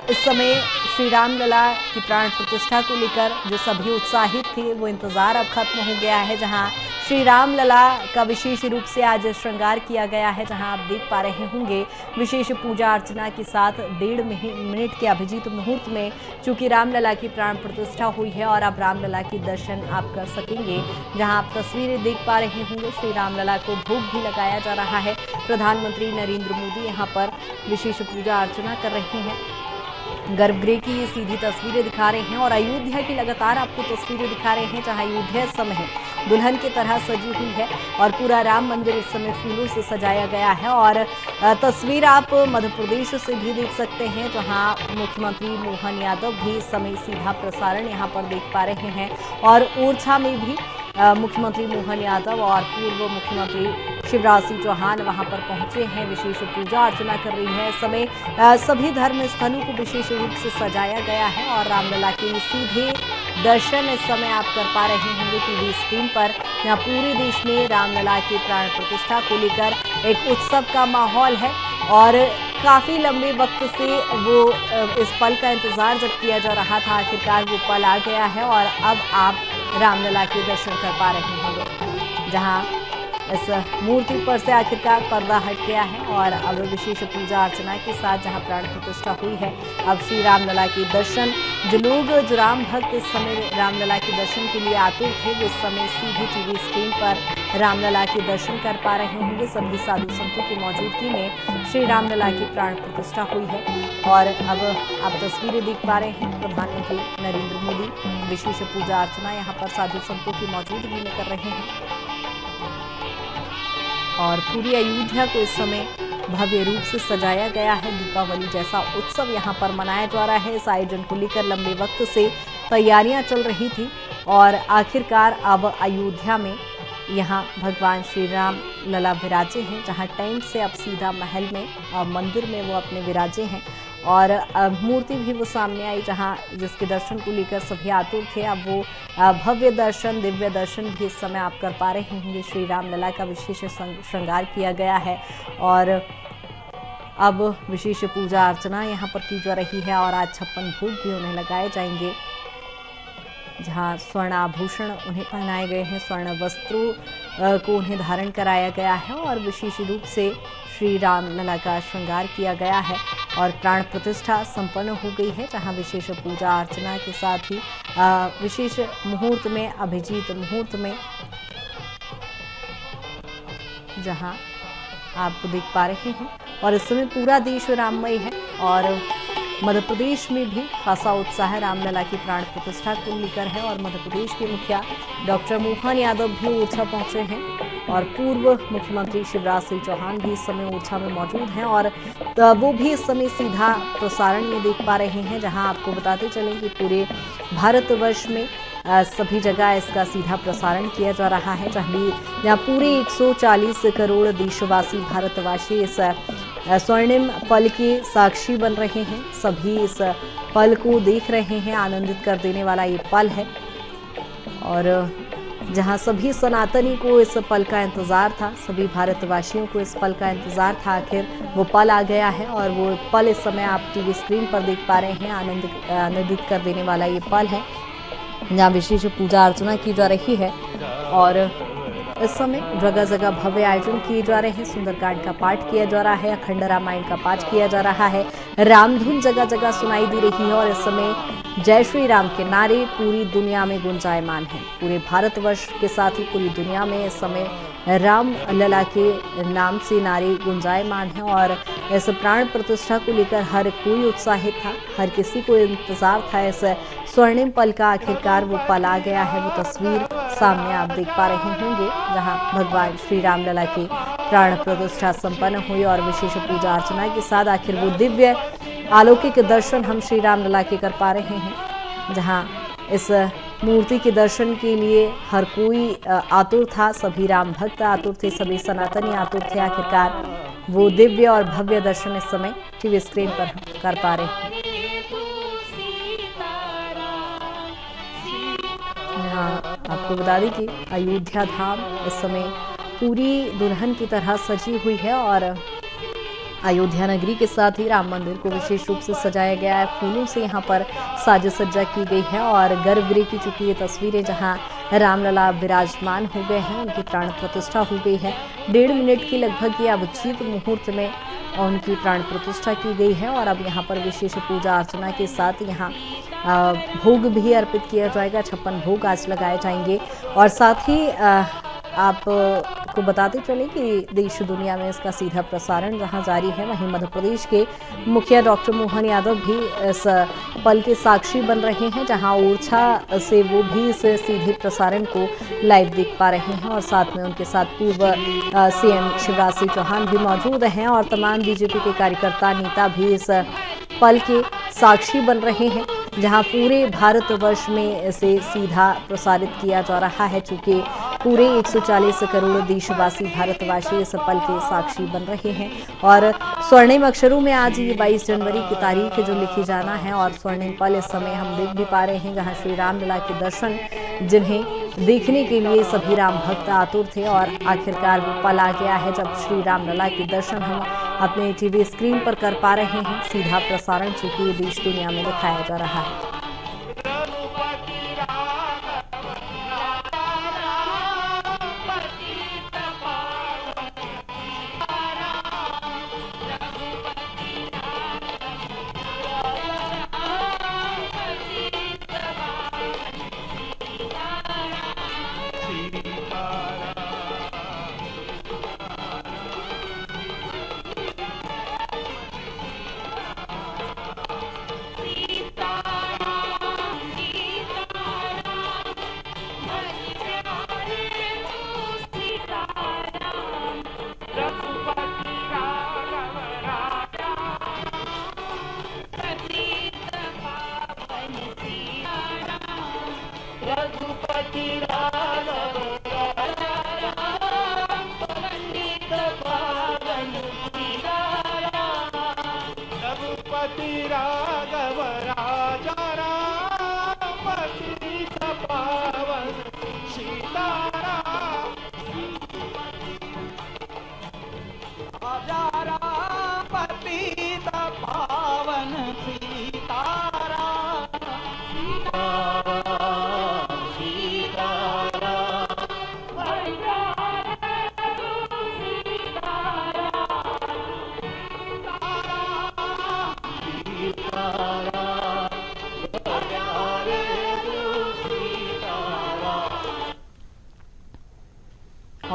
D: इस समय श्री रामलला की प्राण प्रतिष्ठा को लेकर जो सभी उत्साहित थे वो इंतजार अब खत्म हो गया है। जहां श्री रामलला का विशेष रूप से आज श्रृंगार किया गया है, जहां आप देख पा रहे होंगे विशेष पूजा अर्चना के साथ 1.5 मिनट के अभिजीत मुहूर्त में चूंकि रामलला की प्राण प्रतिष्ठा हुई है और अब रामलला की दर्शन आप कर सकेंगे। जहां आप तस्वीरें देख पा रहे होंगे श्री रामलला को भोग भी लगाया जा रहा है। प्रधानमंत्री नरेंद्र मोदी यहां पर विशेष पूजा अर्चना कर रहे हैं। गर्भगृह की ये सीधी तस्वीरें दिखा रहे हैं और अयोध्या की लगातार आपको तस्वीरें दिखा रहे हैं, जहां अयोध्या इस समय दुल्हन की तरह सजी हुई है और पूरा राम मंदिर इस समय फूलों से सजाया गया है। और तस्वीर आप मध्य प्रदेश से भी देख सकते हैं, जहां मुख्यमंत्री मोहन यादव भी इस समय सीधा प्रसारण यहां पर देख पा रहे हैं और ओरछा में भी मुख्यमंत्री मोहन यादव और पूर्व मुख्यमंत्री शिवराज सिंह चौहान वहां पर पहुंचे हैं, विशेष पूजा अर्चना कर रही है। इस समय सभी धर्म स्थलों को विशेष रूप से सजाया गया है और रामलला के सीधे दर्शन इस समय आप कर पा रहे होंगे टीवी स्क्रीन पर। यहाँ पूरे देश में रामलला की प्राण प्रतिष्ठा को लेकर एक उत्सव का माहौल है और काफ़ी लंबे वक्त से वो इस पल का इंतज़ार जब किया जा रहा था, आखिरकार वो पल आ गया है और अब आप रामलला के दर्शन कर पा रहे होंगे। जहां इस मूर्ति पर से आखिरकार पर्दा हट गया है और अब विशेष पूजा अर्चना के साथ जहां प्राण प्रतिष्ठा हुई है, अब श्री रामलला के दर्शन जो राम भक्त इस समय रामलला के दर्शन के लिए आतुर थे, वो इस समय सीधी टीवी स्क्रीन पर रामलला के दर्शन कर पा रहे होंगे। सभी साधु संतों की मौजूदगी में श्री रामलला की प्राण प्रतिष्ठा हुई है और अब आप तस्वीरें देख पा रहे हैं प्रधानमंत्री नरेंद्र मोदी विशेष पूजा अर्चना यहाँ पर साधु संतों की मौजूदगी में कर रहे हैं और पूरी अयोध्या को इस समय भव्य रूप से सजाया गया है। दीपावली जैसा उत्सव यहाँ पर मनाया जा रहा है। इस आयोजन को लेकर लंबे वक्त से तैयारियां चल रही थी और आखिरकार अब अयोध्या में यहाँ भगवान श्री राम लला विराजे हैं, जहाँ टेंट से अब सीधा महल में मंदिर में वो अपने विराजे हैं और मूर्ति भी वो सामने आई, जहाँ जिसके दर्शन को लेकर सभी आतुर थे। अब वो भव्य दर्शन, दिव्य दर्शन भी इस समय आप कर पा रहे होंगे। श्री राम लला का विशेष श्रृंगार किया गया है और अब विशेष पूजा अर्चना यहाँ पर की जा रही है और आज 56 भोग भी उन्हें लगाए जाएंगे, जहाँ स्वर्ण आभूषण उन्हें पहनाए गए हैं, स्वर्ण वस्त्रों को उन्हें धारण कराया गया है और विशेष रूप से श्री राम लला का श्रृंगार किया गया है और प्राण प्रतिष्ठा संपन्न हो गई है, जहां विशेष पूजा अर्चना के साथ ही विशेष मुहूर्त में, अभिजीत मुहूर्त में, जहां आप देख पा रहे हैं और इस समय पूरा देश राममय है और मध्य प्रदेश में भी खासा उत्साह रामलला की प्राण प्रतिष्ठा को लेकर है और मध्य प्रदेश के मुखिया डॉक्टर मोहन यादव भी ओरछा पहुंचे हैं और पूर्व मुख्यमंत्री शिवराज सिंह चौहान भी इस समय ओरछा में मौजूद हैं और वो भी इस समय सीधा प्रसारण में देख पा रहे हैं। जहां आपको बताते चलें कि पूरे भारतवर्ष में सभी जगह इसका सीधा प्रसारण किया जा रहा है, जहाँ पूरे 140 करोड़ देशवासी भारतवासी इस स्वर्णिम पल के साक्षी बन रहे हैं। सभी इस पल को देख रहे हैं, आनंदित कर देने वाला ये पल है और जहां सभी सनातनी को इस पल का इंतजार था, सभी भारतवासियों को इस पल का इंतजार था। आखिर वो पल आ गया है और वो पल इस समय आप टीवी स्क्रीन पर देख पा रहे हैं। आनंदित कर देने वाला ये पल है जहाँ विशेष पूजा अर्चना की जा रही है और इस समय जगह जगह भव्य आयोजन किए जा रहे हैं। सुंदरकांड का पाठ किया जा रहा है, अखंड रामायण का पाठ किया जा रहा है, रामधुन जगह जगह सुनाई दे रही है और इस समय जय श्री राम के नारे पूरी दुनिया में गुंजायमान हैं। पूरे भारतवर्ष के साथ ही पूरी दुनिया में इस समय राम लला के नाम से नारे गुंजायमान हैं और इस प्राण प्रतिष्ठा को लेकर हर कोई उत्साहित था, हर किसी को इंतजार था। इस स्वर्णिम पल का आखिरकार वो पल आ गया है। वो तस्वीर सामने आप देख पा रहे होंगे जहां भगवान श्री राम लला की प्राण प्रतिष्ठा संपन्न हुई और विशेष पूजा अर्चना के साथ आखिर वो दिव्य अलौकिक दर्शन हम श्री राम लला के कर पा रहे हैं। जहां इस मूर्ति के दर्शन के लिए हर कोई आतुर था, सभी राम भक्त आतुर थे, सभी सनातनी आतुर थे। आखिरकार वो दिव्य और भव्य दर्शन इस समय टीवी स्क्रीन पर हम कर पा रहे हैं। हाँ, आपको बता दें कि अयोध्या धाम इस समय पूरी दुल्हन की तरह सजी हुई है और अयोध्या नगरी के साथ ही राम मंदिर को विशेष रूप से सजाया गया है। फूलों से यहाँ पर साज सज्जा की गई है और गर्भगृह की चुकी ये तस्वीरें जहाँ रामलला विराजमान हो गए हैं, उनकी प्राण प्रतिष्ठा हो गई है। 1.5 मिनट की लगभग ये अभिजीत मुहूर्त में उनकी प्राण प्रतिष्ठा की गई है और अब यहाँ पर विशेष पूजा अर्चना के साथ यहाँ भोग भी अर्पित किया जाएगा। 56 भोग आज लगाए जाएंगे और साथ ही आपको बताते चले कि देश दुनिया में इसका सीधा प्रसारण जहां जारी है, वहीं मध्य प्रदेश के मुखिया डॉक्टर मोहन यादव भी इस पल के साक्षी बन रहे हैं, जहां ओरछा से वो भी इस सीधे प्रसारण को लाइव देख पा रहे हैं और साथ में उनके साथ पूर्व सीएम शिवराज सिंह चौहान भी मौजूद हैं और तमाम बीजेपी के कार्यकर्ता नेता भी इस पल के साक्षी बन रहे हैं, जहां पूरे भारतवर्ष में इसे सीधा प्रसारित किया जा रहा है। चूंकि पूरे 140 करोड़ देशवासी भारतवासी इस पल के साक्षी बन रहे हैं और स्वर्णिम अक्षरों में आज ये 22 जनवरी की तारीख जो लिखी जाना है और स्वर्णिम पल इस समय हम देख भी पा रहे हैं, जहां श्री राम लला के दर्शन जिन्हें देखने के लिए सभी राम भक्त आतुर थे और आखिरकार वो पल आ गया है जब श्री राम लला के दर्शन हम अपने टीवी स्क्रीन पर कर पा रहे हैं। सीधा प्रसारण चूंकि देश दुनिया में दिखाया जा रहा है।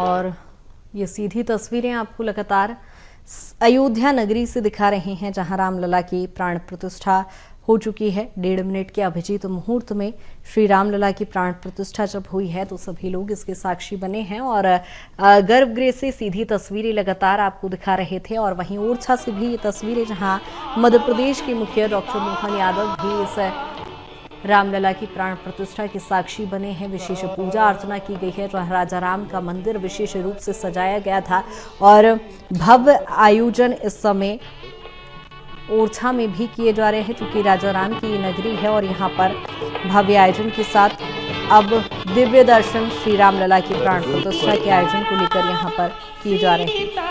D: और ये सीधी तस्वीरें आपको लगातार अयोध्या नगरी से दिखा रहे हैं, जहां रामलला की प्राण प्रतिष्ठा हो चुकी है। 1.5 मिनट के अभिजीत मुहूर्त में श्री रामलला की प्राण प्रतिष्ठा जब हुई है तो सभी लोग इसके साक्षी बने हैं और गर्भगृह से सीधी तस्वीरें लगातार आपको दिखा रहे थे और वहीं ओरछा से भी ये तस्वीरें, जहां मध्य प्रदेश के मुखिया डॉक्टर मोहन यादव भी इस रामलला की प्राण प्रतिष्ठा के साक्षी बने हैं। विशेष पूजा अर्चना की गई है, जहाँ राजा राम का मंदिर विशेष रूप से सजाया गया था और भव्य आयोजन इस समय ओरछा में भी किए जा रहे हैं, क्योंकि राजा राम की नगरी है और यहाँ पर भव्य आयोजन के साथ अब दिव्य दर्शन श्री रामलला की प्राण प्रतिष्ठा के आयोजन को लेकर यहाँ पर किए जा रहे हैं।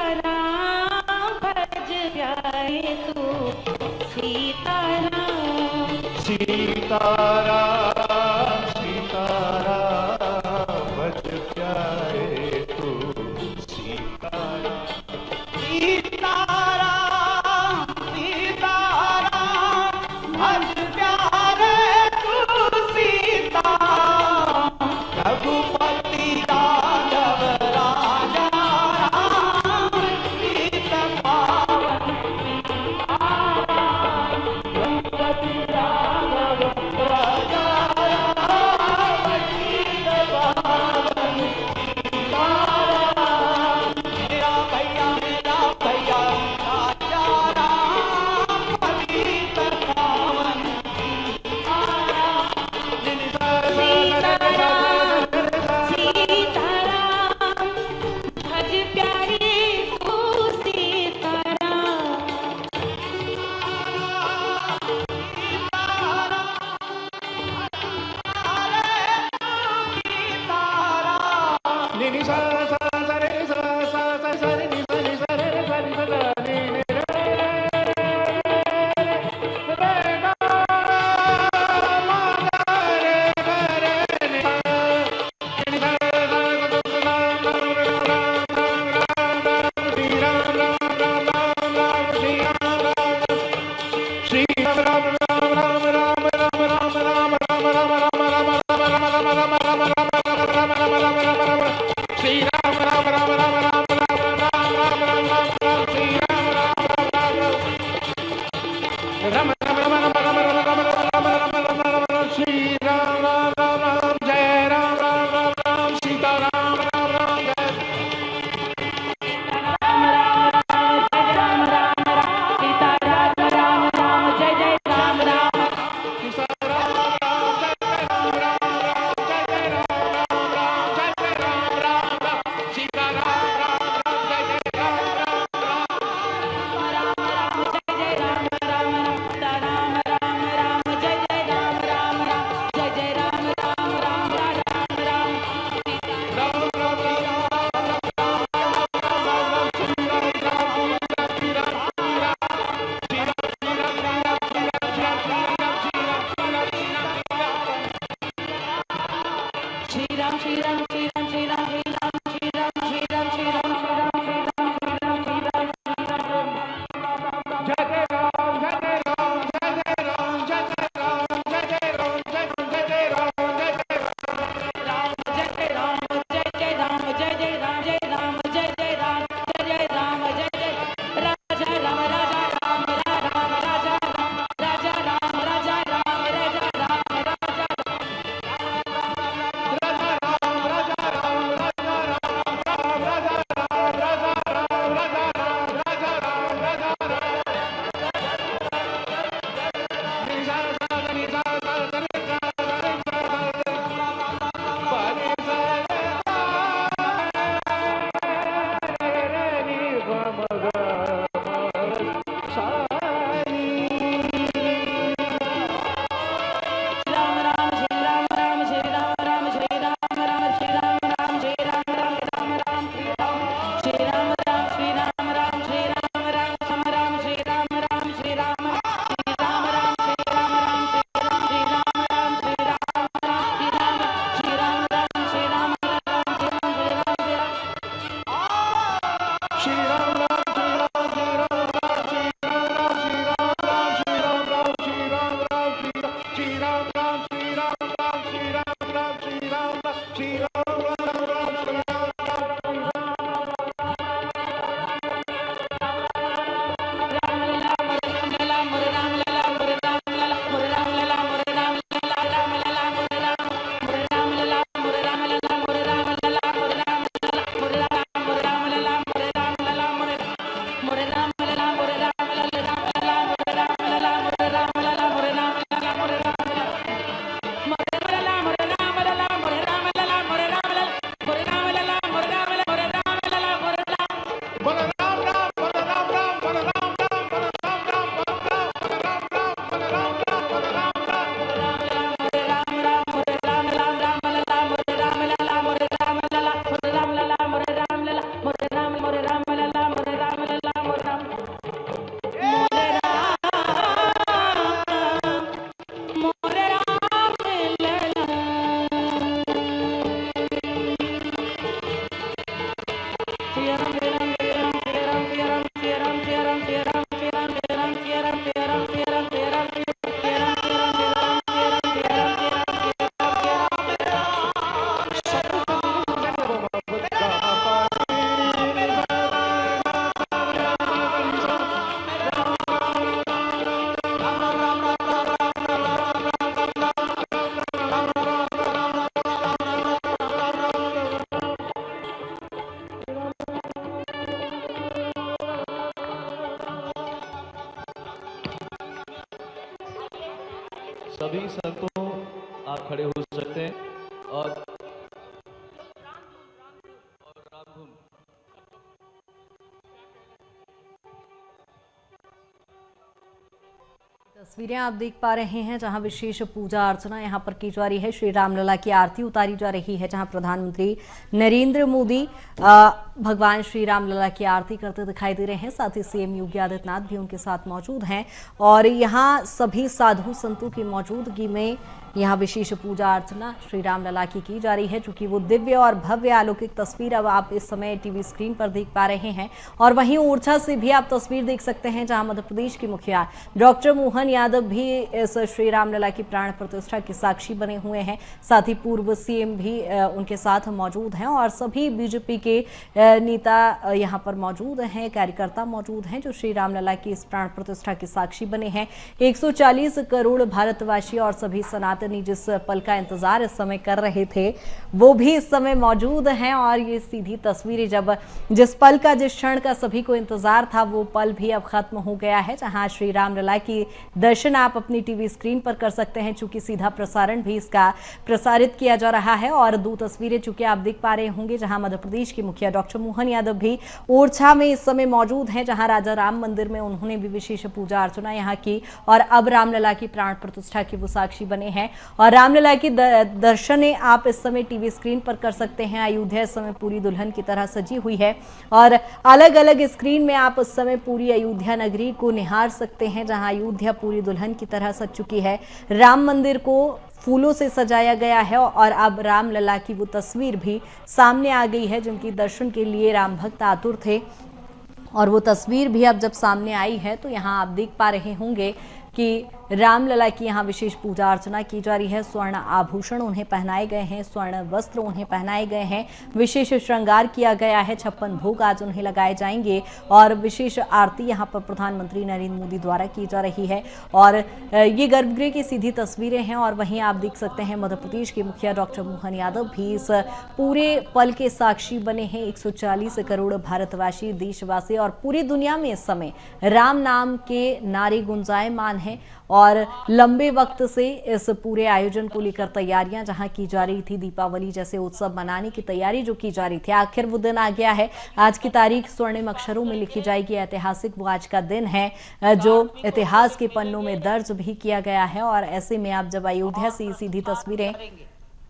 F: सभी संतों आप खड़े हो सकते हैं और रामधुन
D: तस्वीरें आप देख पा रहे हैं जहां विशेष पूजा अर्चना यहां पर की जा रही है। श्री रामलला की आरती उतारी जा रही है, जहां प्रधानमंत्री नरेंद्र मोदी भगवान श्री रामलला की आरती करते दिखाई दे रहे हैं। साथ ही सीएम योगी आदित्यनाथ भी उनके साथ मौजूद हैं और यहां सभी साधु संतों की मौजूदगी में यहाँ विशेष पूजा अर्चना श्री रामलला की जा रही है, चूंकि वो दिव्य और भव्य अलौकिक तस्वीर अब आप इस समय टीवी स्क्रीन पर देख पा रहे हैं। और वहीं ओरछा से भी आप तस्वीर देख सकते हैं, जहां मध्य प्रदेश के मुखिया डॉक्टर मोहन यादव भी इस श्री रामलला की प्राण प्रतिष्ठा के साक्षी बने हुए हैं। साथ ही पूर्व सीएम भी उनके साथ मौजूद हैं और सभी बीजेपी के नेता यहाँ पर मौजूद हैं, कार्यकर्ता मौजूद हैं जो श्री रामलला की इस प्राण प्रतिष्ठा के साक्षी बने हैं। 140 करोड़ भारतवासी और सभी सनातनी जिस पल का इंतजार इस समय कर रहे थे वो भी इस समय मौजूद हैं और ये सीधी तस्वीरें जब जिस पल का जिस क्षण का सभी को इंतजार था वो पल भी अब खत्म हो गया है, जहां श्री रामलला की दर्शन आप अपनी टीवी स्क्रीन पर कर सकते हैं, चूंकि सीधा प्रसारण भी इसका प्रसारित किया जा रहा है। और दो तस्वीरें चूंकि आप देख पा रहे होंगे, जहां मध्य प्रदेश के मुखिया डॉक्टर मोहन यादव भी ओरछा में इस समय मौजूद हैं, जहां राजा राम मंदिर में उन्होंने भी विशेष पूजा अर्चना यहाँ की और अब रामलला की प्राण प्रतिष्ठा की वो साक्षी बने हैं। और रामलला की दर्शनें आप इस समय टीवी स्क्रीन पर कर सकते हैं। अयोध्या इस समय पूरी दुल्हन की तरह सजी हुई है और अलग अलग स्क्रीन में आप इस समय पूरी अयोध्या नगरी को निहार सकते हैं, जहां अयोध्या पूरी दुल्हन की तरह सज चुकी है। राम मंदिर को फूलों से सजाया गया है और अब रामलला की वो तस्वीर भी सामने आ गई है, जिनकी दर्शन के लिए राम भक्त आतुर थे। और वो तस्वीर भी अब जब सामने आई है तो यहाँ आप देख पा रहे होंगे कि रामलला की यहाँ विशेष पूजा अर्चना की जा रही है। स्वर्ण आभूषण उन्हें पहनाए गए हैं, स्वर्ण वस्त्र उन्हें पहनाए गए हैं, विशेष श्रृंगार किया गया है, 56 भोग आज उन्हें लगाए जाएंगे और विशेष आरती यहाँ पर प्रधानमंत्री नरेंद्र मोदी द्वारा की जा रही है। और ये गर्भगृह की सीधी तस्वीरें हैं और वहीं आप देख सकते हैं मध्य प्रदेश के मुखिया डॉक्टर मोहन यादव भी इस पूरे पल के साक्षी बने हैं। 140 करोड़ भारतवासी, देशवासी और पूरी दुनिया में इस समय राम नाम के नारे गुंजायमान हैं और लंबे वक्त से इस पूरे आयोजन को लेकर तैयारियां जहां की जा रही थी, दीपावली जैसे उत्सव मनाने की तैयारी जो की जा रही थी, आखिर वो दिन आ गया है। आज की तारीख स्वर्णिम अक्षरों में लिखी जाएगी, ऐतिहासिक वो आज का दिन है जो इतिहास के पन्नों में दर्ज भी किया गया है। और ऐसे में आप जब अयोध्या से सीधी तस्वीरें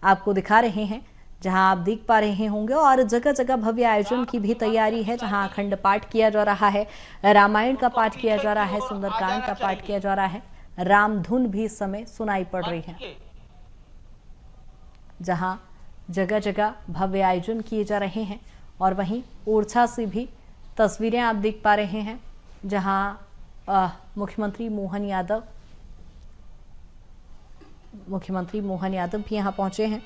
D: आपको दिखा रहे हैं, जहां आप देख पा रहे होंगे और जगह जगह भव्य आयोजन की भी तैयारी है, जहां अखंड पाठ किया जा रहा है, रामायण का पाठ किया जा रहा है, सुंदरकांड का पाठ किया जा रहा है, रामधुन भी इस समय सुनाई पड़ रही है, जहां जगह जगह भव्य आयोजन किए जा रहे हैं। और वहीं ओरछा से भी तस्वीरें आप देख पा रहे हैं, जहां मुख्यमंत्री मोहन यादव भी यहां पहुंचे हैं।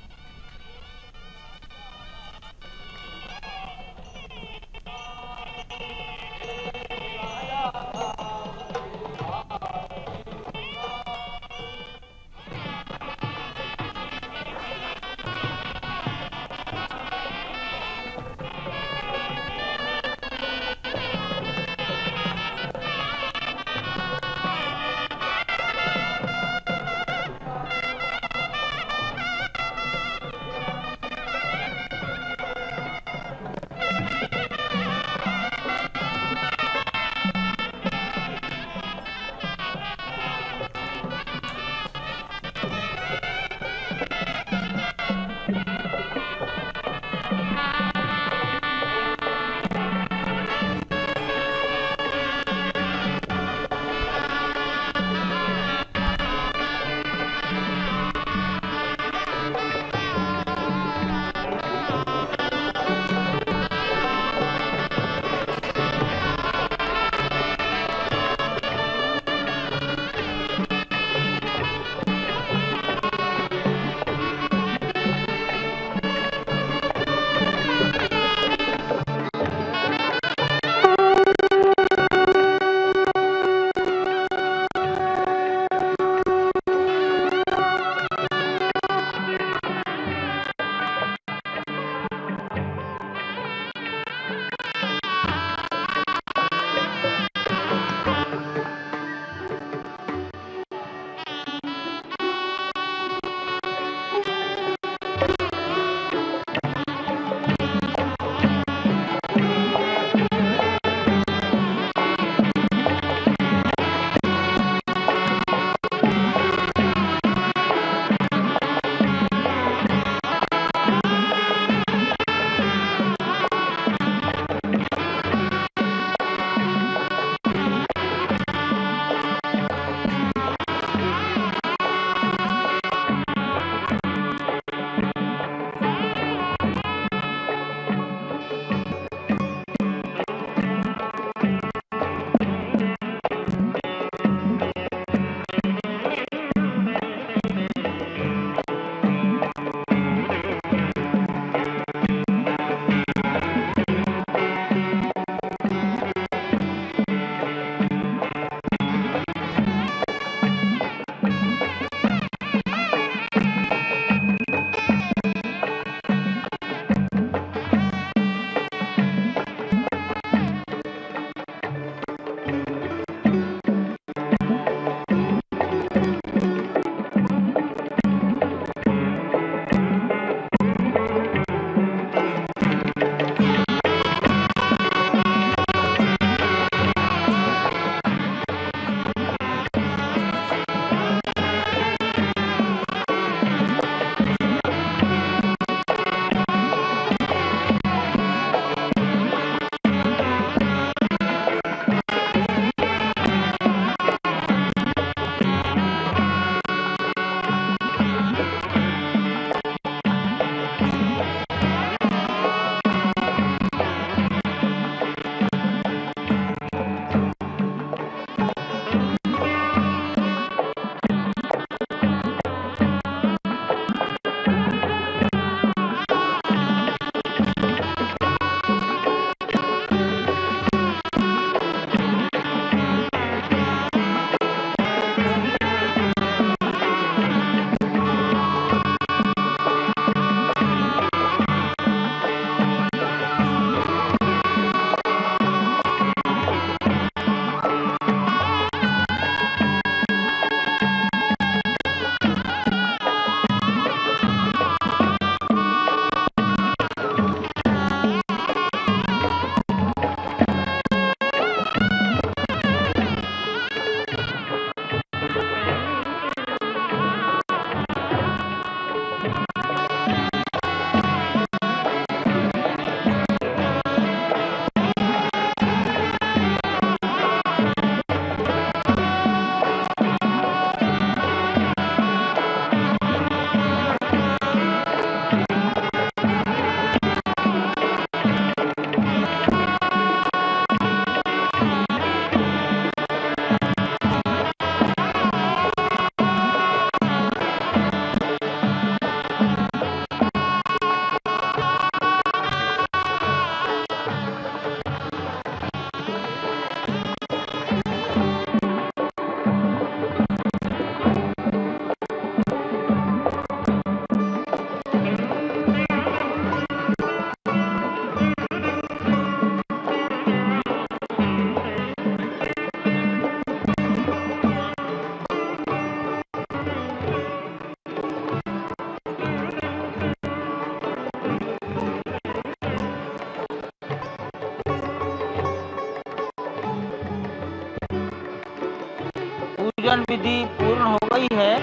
A: पूजन विधि पूर्ण हो गई है।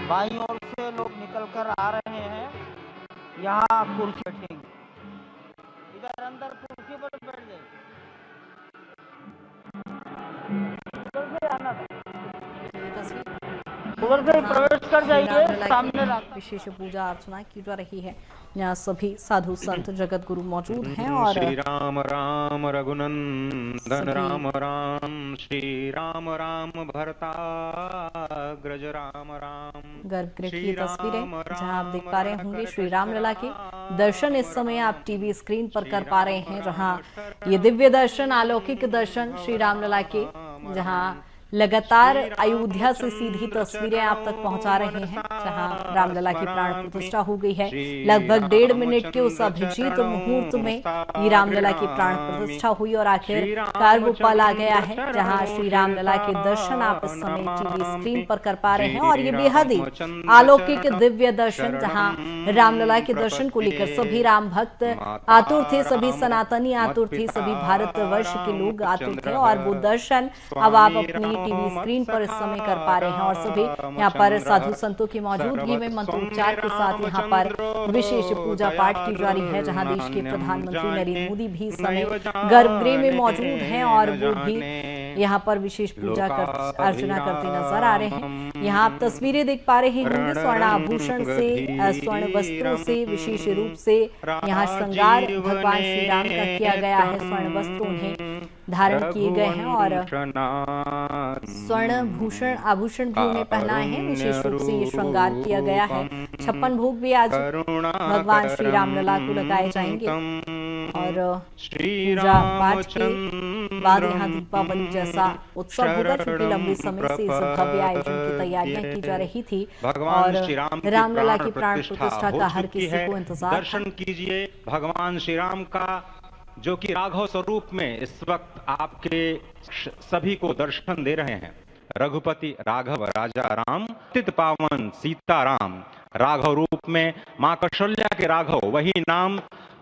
A: बाईं ओर से लोग निकल कर आ रहे हैं। यहाँ कुर्सी बैठेंगे, इधर अंदर कुर्सी पर बैठ जाए। उधर से आना था,
D: ये तस्वीर
A: उधर से प्रवेश कर जाइए, सामने रास्ता।
D: विशेष पूजा अर्चना की जा रही है। यहाँ सभी साधु संत जगत गुरु मौजूद हैं और
B: श्री राम राम रघुनंदन राम राम, श्री राम राम भरताग्रज राम राम।
D: गर्भगृह की तस्वीरें जहां आप देख पा रहे होंगे श्री राम लला के दर्शन इस समय आप टीवी स्क्रीन पर कर पा रहे हैं, जहां ये दिव्य दर्शन, अलौकिक दर्शन श्री राम लला के, जहां लगातार अयोध्या से सीधी तस्वीरें आप तक पहुंचा रहे हैं, जहां रामलला की प्राण प्रतिष्ठा हो गई है। लगभग 1.5 मिनट के उस अभिजीत मुहूर्त में ये रामलला की प्राण प्रतिष्ठा हुई और आखिरकार वो पल आ गया है जहां श्री रामलला के दर्शन आप इस समय टीवी स्क्रीन पर कर पा रहे हैं। और ये बेहद ही अलौकिक दिव्य दर्शन, जहां रामलला के दर्शन को लेकर सभी राम भक्त आतुर थे, सभी सनातनी आतुर थे, सभी भारतवर्ष के लोग आतुर थे और वो दर्शन अब आप अपनी टीवी स्क्रीन पर इस समय कर पा रहे हैं। और सभी यहाँ पर साधु संतों की मौजूदगी में मंत्रोच्चार के साथ यहाँ पर विशेष पूजा पाठ की जा रही है, जहाँ देश के प्रधानमंत्री नरेंद्र मोदी भी इस समय गर्भगृह में मौजूद हैं और वो भी यहाँ पर विशेष पूजा अर्चना करते नजर आ रहे हैं। यहाँ आप तस्वीरें देख पा रहे होंगे स्वर्ण आभूषण से, स्वर्ण वस्त्रों से विशेष रूप से यहाँ श्रृंगार भगवान श्री राम का किया गया है। स्वर्ण वस्त्र उन्हें धारण किए गए हैं और स्वर्ण भूषण आभूषण भी उन्हें पहनाए हैं। विशेष रूप से ये श्रृंगार किया गया है। 56 भोग भी आज भगवान श्री रामलला को लगाए जाएंगे और पूजा पाठ के बाद यहाँ दीपावली जैसा उत्सव होगा, क्योंकि लंबे समय से इस भव्य आयोजन की तैयारियां की जा रही थी और रामलला की प्राण प्रतिष्ठा का हर किसी को इंतजार।
B: दर्शन कीजिए भगवान श्री राम का, जो कि राघव स्वरूप में इस वक्त आपके सभी को दर्शन दे रहे हैं। रघुपति राघव राजा राम, तित पावन सीता राम। राघव रूप में मां कौशल्या के राघव, वही नाम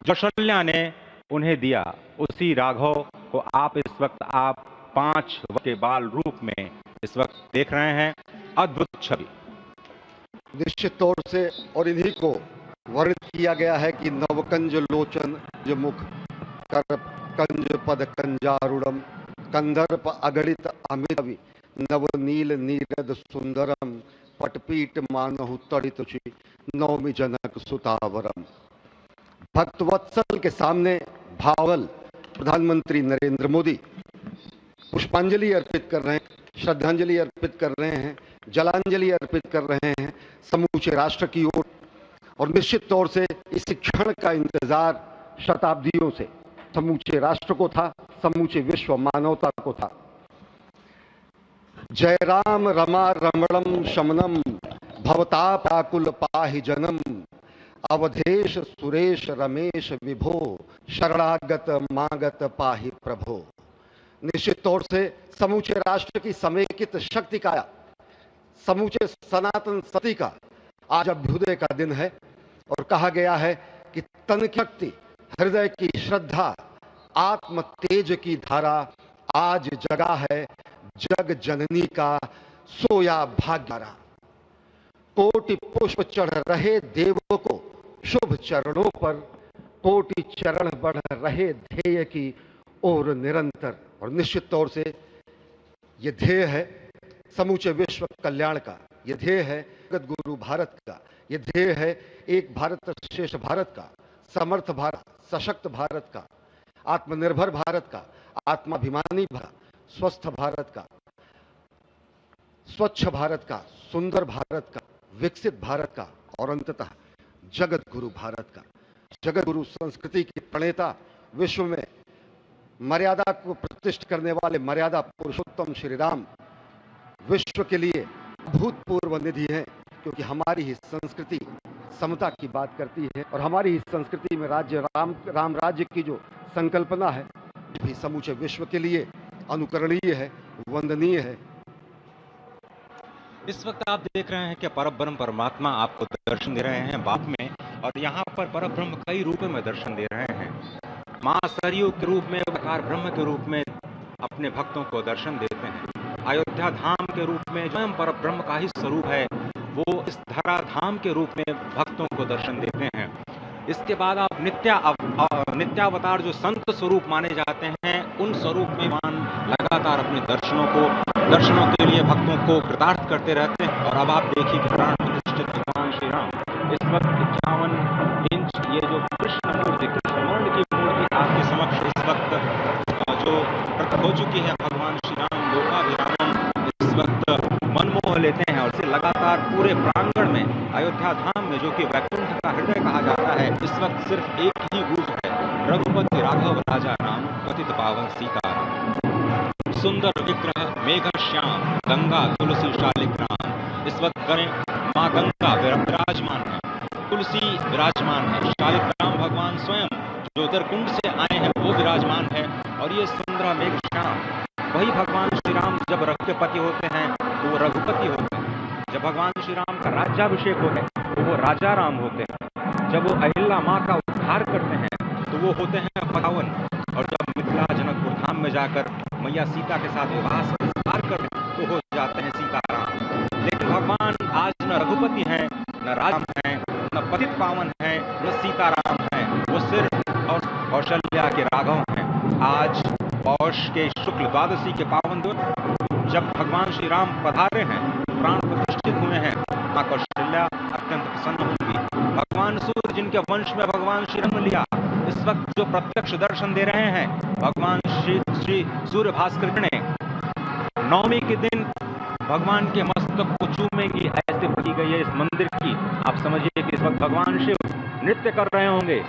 B: जो कौशल्या ने उन्हें दिया, उसी राघव को आप इस वक्त 5 के बाल रूप में इस वक्त देख रहे हैं। अद्भुत छवि
C: निश्चित तौर से, और इन्हीं को वर्णित किया गया है कि नवकंज लोचन जो मुख, कर कंज पद कंजारूढ़म, कंदर्प अगणित अमितवि, नवनील नीरद सुंदरम, पटपीट मानहु तड़ित नवमी जनक सुतावरम। भक्तवत्सल के सामने भावल प्रधानमंत्री नरेंद्र मोदी पुष्पांजलि अर्पित कर रहे हैं, श्रद्धांजलि अर्पित कर रहे हैं, जलांजलि अर्पित कर रहे हैं समूचे राष्ट्र की ओर। और निश्चित तौर से इस क्षण का इंतजार शताब्दियों से समूचे राष्ट्र को था, समूचे विश्व मानवता को था। जय राम रमा रमणम शमनम, भवताप आकुल पाहि जनम, अवधेश सुरेश रमेश विभो, शरणागत मागत पाहि प्रभो। निश्चित तौर से समूचे राष्ट्र की समेकित शक्ति का, समूचे सनातन सती का आज अभ्युदय का दिन है। और कहा गया है कि तन की शक्ति, हृदय की श्रद्धा, आत्म तेज की धारा आज जगा है जग जननी का सोया भाग्यारा। कोटि पुष्प चढ़ रहे देवों को शुभ चरणों पर, कोटि चरण बढ़ रहे ध्येय की ओर निरंतर। और निश्चित तौर से यह ध्येय है समूचे विश्व कल्याण का, यह ध्येय है जगत गुरु भारत का, यह ध्येय है एक भारत श्रेष्ठ भारत का, समर्थ भारत, सशक्त भारत का, आत्मनिर्भर भारत का, आत्माभिमानी भारत, स्वस्थ भारत का, स्वच्छ भारत का, सुंदर भारत का, विकसित भारत का और अंततः जगत गुरु भारत का। जगत गुरु संस्कृति की प्रणेता, विश्व में मर्यादा को प्रतिष्ठित करने वाले मर्यादा पुरुषोत्तम श्री राम विश्व के लिए भूतपूर्व निधि है, क्योंकि हमारी ही संस्कृति समता की बात करती है और हमारी ही संस्कृति में राज्य राम राज्य की जो संकल्पना है भी समूचे विश्व के लिए अनुकरणीय है, वंदनीय है।
B: इस वक्त आप देख रहे हैं कि परब्रह्म परमात्मा आपको दर्शन दे रहे हैं बाप में, और यहाँ पर परब्रह्म कई रूपों में दर्शन दे रहे हैं। माँ सरयू के रूप में, अवतार ब्रह्म के रूप में अपने भक्तों को दर्शन देते हैं। अयोध्या धाम के रूप में स्वयं पर ब्रह्म का ही स्वरूप है, वो इस धरा धाम के रूप में भक्तों को दर्शन देते हैं। इसके बाद आप नित्यावतार जो संत स्वरूप माने जाते हैं, उन स्वरूप में भगवान लगातार अपने दर्शनों के लिए भक्तों को कृतार्थ करते रहते हैं। और अब आप देखिए कि प्राण प्रतिष्ठित भगवान श्री राम इस वक्त 51 इंच ये जो कृष्ण मूर्ति, कृष्ण वर्ण की मूर्ति आपके समक्ष इस वक्त जो प्रकट हो चुकी है, भगवान श्री राम लोकाभिरामन इस वक्त मनमोह लेते हैं और इसे लगातार पूरे प्रांगण में अयोध्या धाम में, जो कि वैकुंठ का हृदय कहा जाता है, इस वक्त सिर्फ एक ही गूंज है, रघुपति राघव राजा राम पतित पावन सीताराम। सुंदर विग्रह मेघ श्याम गंगा तुलसी शालिग्राम। इस वक्त करें माँ गंगा विराजमान है, तुलसी विराजमान है, शालिग्राम भगवान स्वयं जो उदरकुंड से आए हैं वो विराजमान है। और ये सुंदर मेघ श्याम वही भगवान श्री राम जब रघुपति होते हैं तो वो रघुपति होते हैं, जब भगवान श्री राम का राज्याभिषेक होता है तो वो राजा राम होते हैं, जब वो अहिल्या माँ का उद्धार करते हैं तो वो होते हैं पदावन, और जब मिथिला जनकपुर धाम में जाकर मैया सीता के साथ विवाह संस्कार करते हैं तो हो जाते हैं सीताराम। लेकिन भगवान आज न रघुपति हैं, न राम हैं, न पतित पावन हैं, न सीताराम हैं, वो सिर्फ और कौशल्या के राघव हैं। आज पौष के शुक्ल द्वादशी के पावन दिन जब भगवान श्री राम पधारे हैं, प्राण प्रतिष्ठित हुए हैं, माँ कौशल्या अत्यंत प्रसन्न होंगी। भगवान सूर्य जिनके वंश में भगवान श्री राम लिया, इस वक्त जो प्रत्यक्ष दर्शन दे रहे हैं, भगवान श्री सूर्य भास्कर ने नवमी के दिन भगवान के मस्तक को चूमेंगी, ऐसे की गई है इस मंदिर की। आप समझिए कि इस वक्त भगवान शिव नृत्य कर रहे होंगे।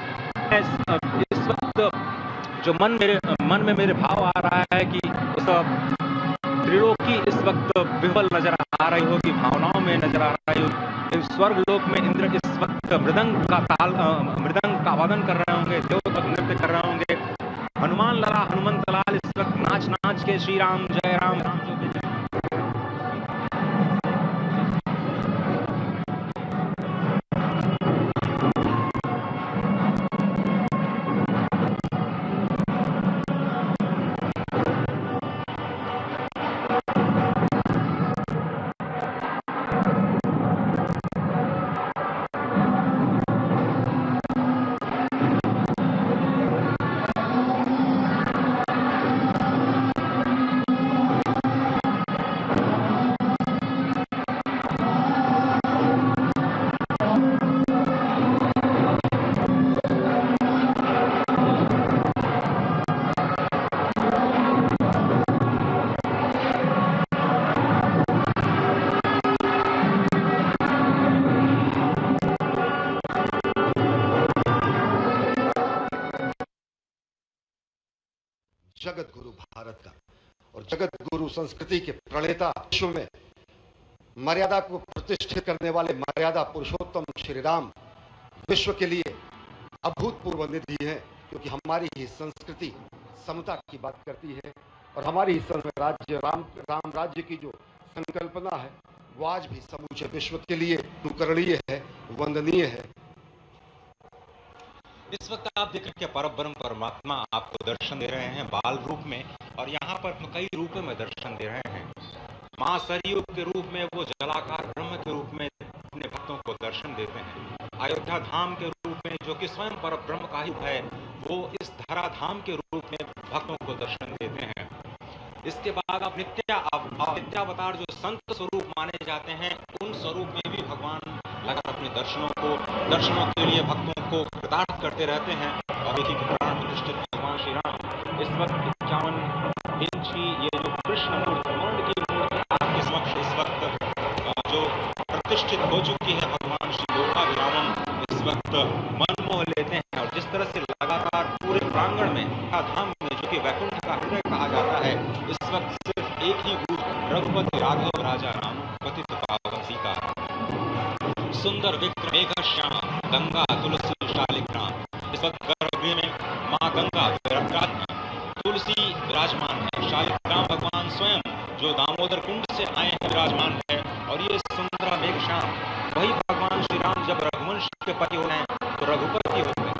B: इस वक्त जो मन में मेरे भाव आ रहा है कि उस त्रिलोकी इस वक्त विह्वल नजर आ रही होगी, भावनाओं में नजर आ रही होगी। स्वर्ग लोक में इंद्र इस वक्त मृदंग का वादन कर रहे होंगे, देवता नृत्य कर रहे होंगे। हनुमान लला हनुमंत लाल इस वक्त नाच के श्री राम जय राम राम जो जय।
C: जगत गुरु भारत का और जगत गुरु संस्कृति के प्रणेता, विश्व में मर्यादा को प्रतिष्ठित करने वाले मर्यादा पुरुषोत्तम श्री राम विश्व के लिए अभूतपूर्व निधि है, क्योंकि हमारी ही संस्कृति समता की बात करती है और हमारी ही राज्य राम राज्य की जो संकल्पना है वो आज भी समूचे विश्व के लिए अनुकरणीय है, वंदनीय है।
B: इस वक्त आप देख रहे हैं परब्रह्म परमात्मा आपको दर्शन दे रहे हैं बाल रूप में, और यहाँ पर कई रूपों में दर्शन दे रहे हैं। माँ सरयू के रूप में वो जलाकार ब्रह्म के रूप में अपने भक्तों को दर्शन देते हैं। अयोध्या धाम के रूप में जो कि स्वयं परब्रह्म का ही है, वो इस धरा धाम के रूप में भक्तों को दर्शन देते हैं। इसके बाद आप नित्यावतार जो संत स्वरूप माने जाते हैं, उन स्वरूप में भी भगवान लगातार अपने दर्शनों के लिए भक्तों को कृतार्थ करते रहते हैं। और एक ही प्राण प्रतिष्ठित भगवान श्री राम इस वक्त 51 इंच की ये जो कृष्ण वर्ण की मूर्ति आपके समक्ष इस वक्त जो प्रतिष्ठित हो चुकी है, भगवान श्री लोकाभिरामन इस वक्त मनमोह लेते हैं। और जिस तरह से लगातार पूरे प्रांगण में धाम में, जो कि वैकुंठ का हृदय कहा जाता है, इस वक्त सिर्फ एक ही गुरु रघुपति राघव राजा राम पतित पावन सीताराम। सुंदर विग्रह मेघ श्याम गंगा तुलसी शालिग्राम। इस वक्त गर्भगृह में माँ गंगा विराजमान, तुलसी विराजमान है, शालिग्राम भगवान स्वयं जो दामोदर कुंड से आए हैं विराजमान है। और ये सुंदर मेघ श्याम वही भगवान श्री राम जब रघुवंश के पति होते हैं तो रघुपति होते हैं,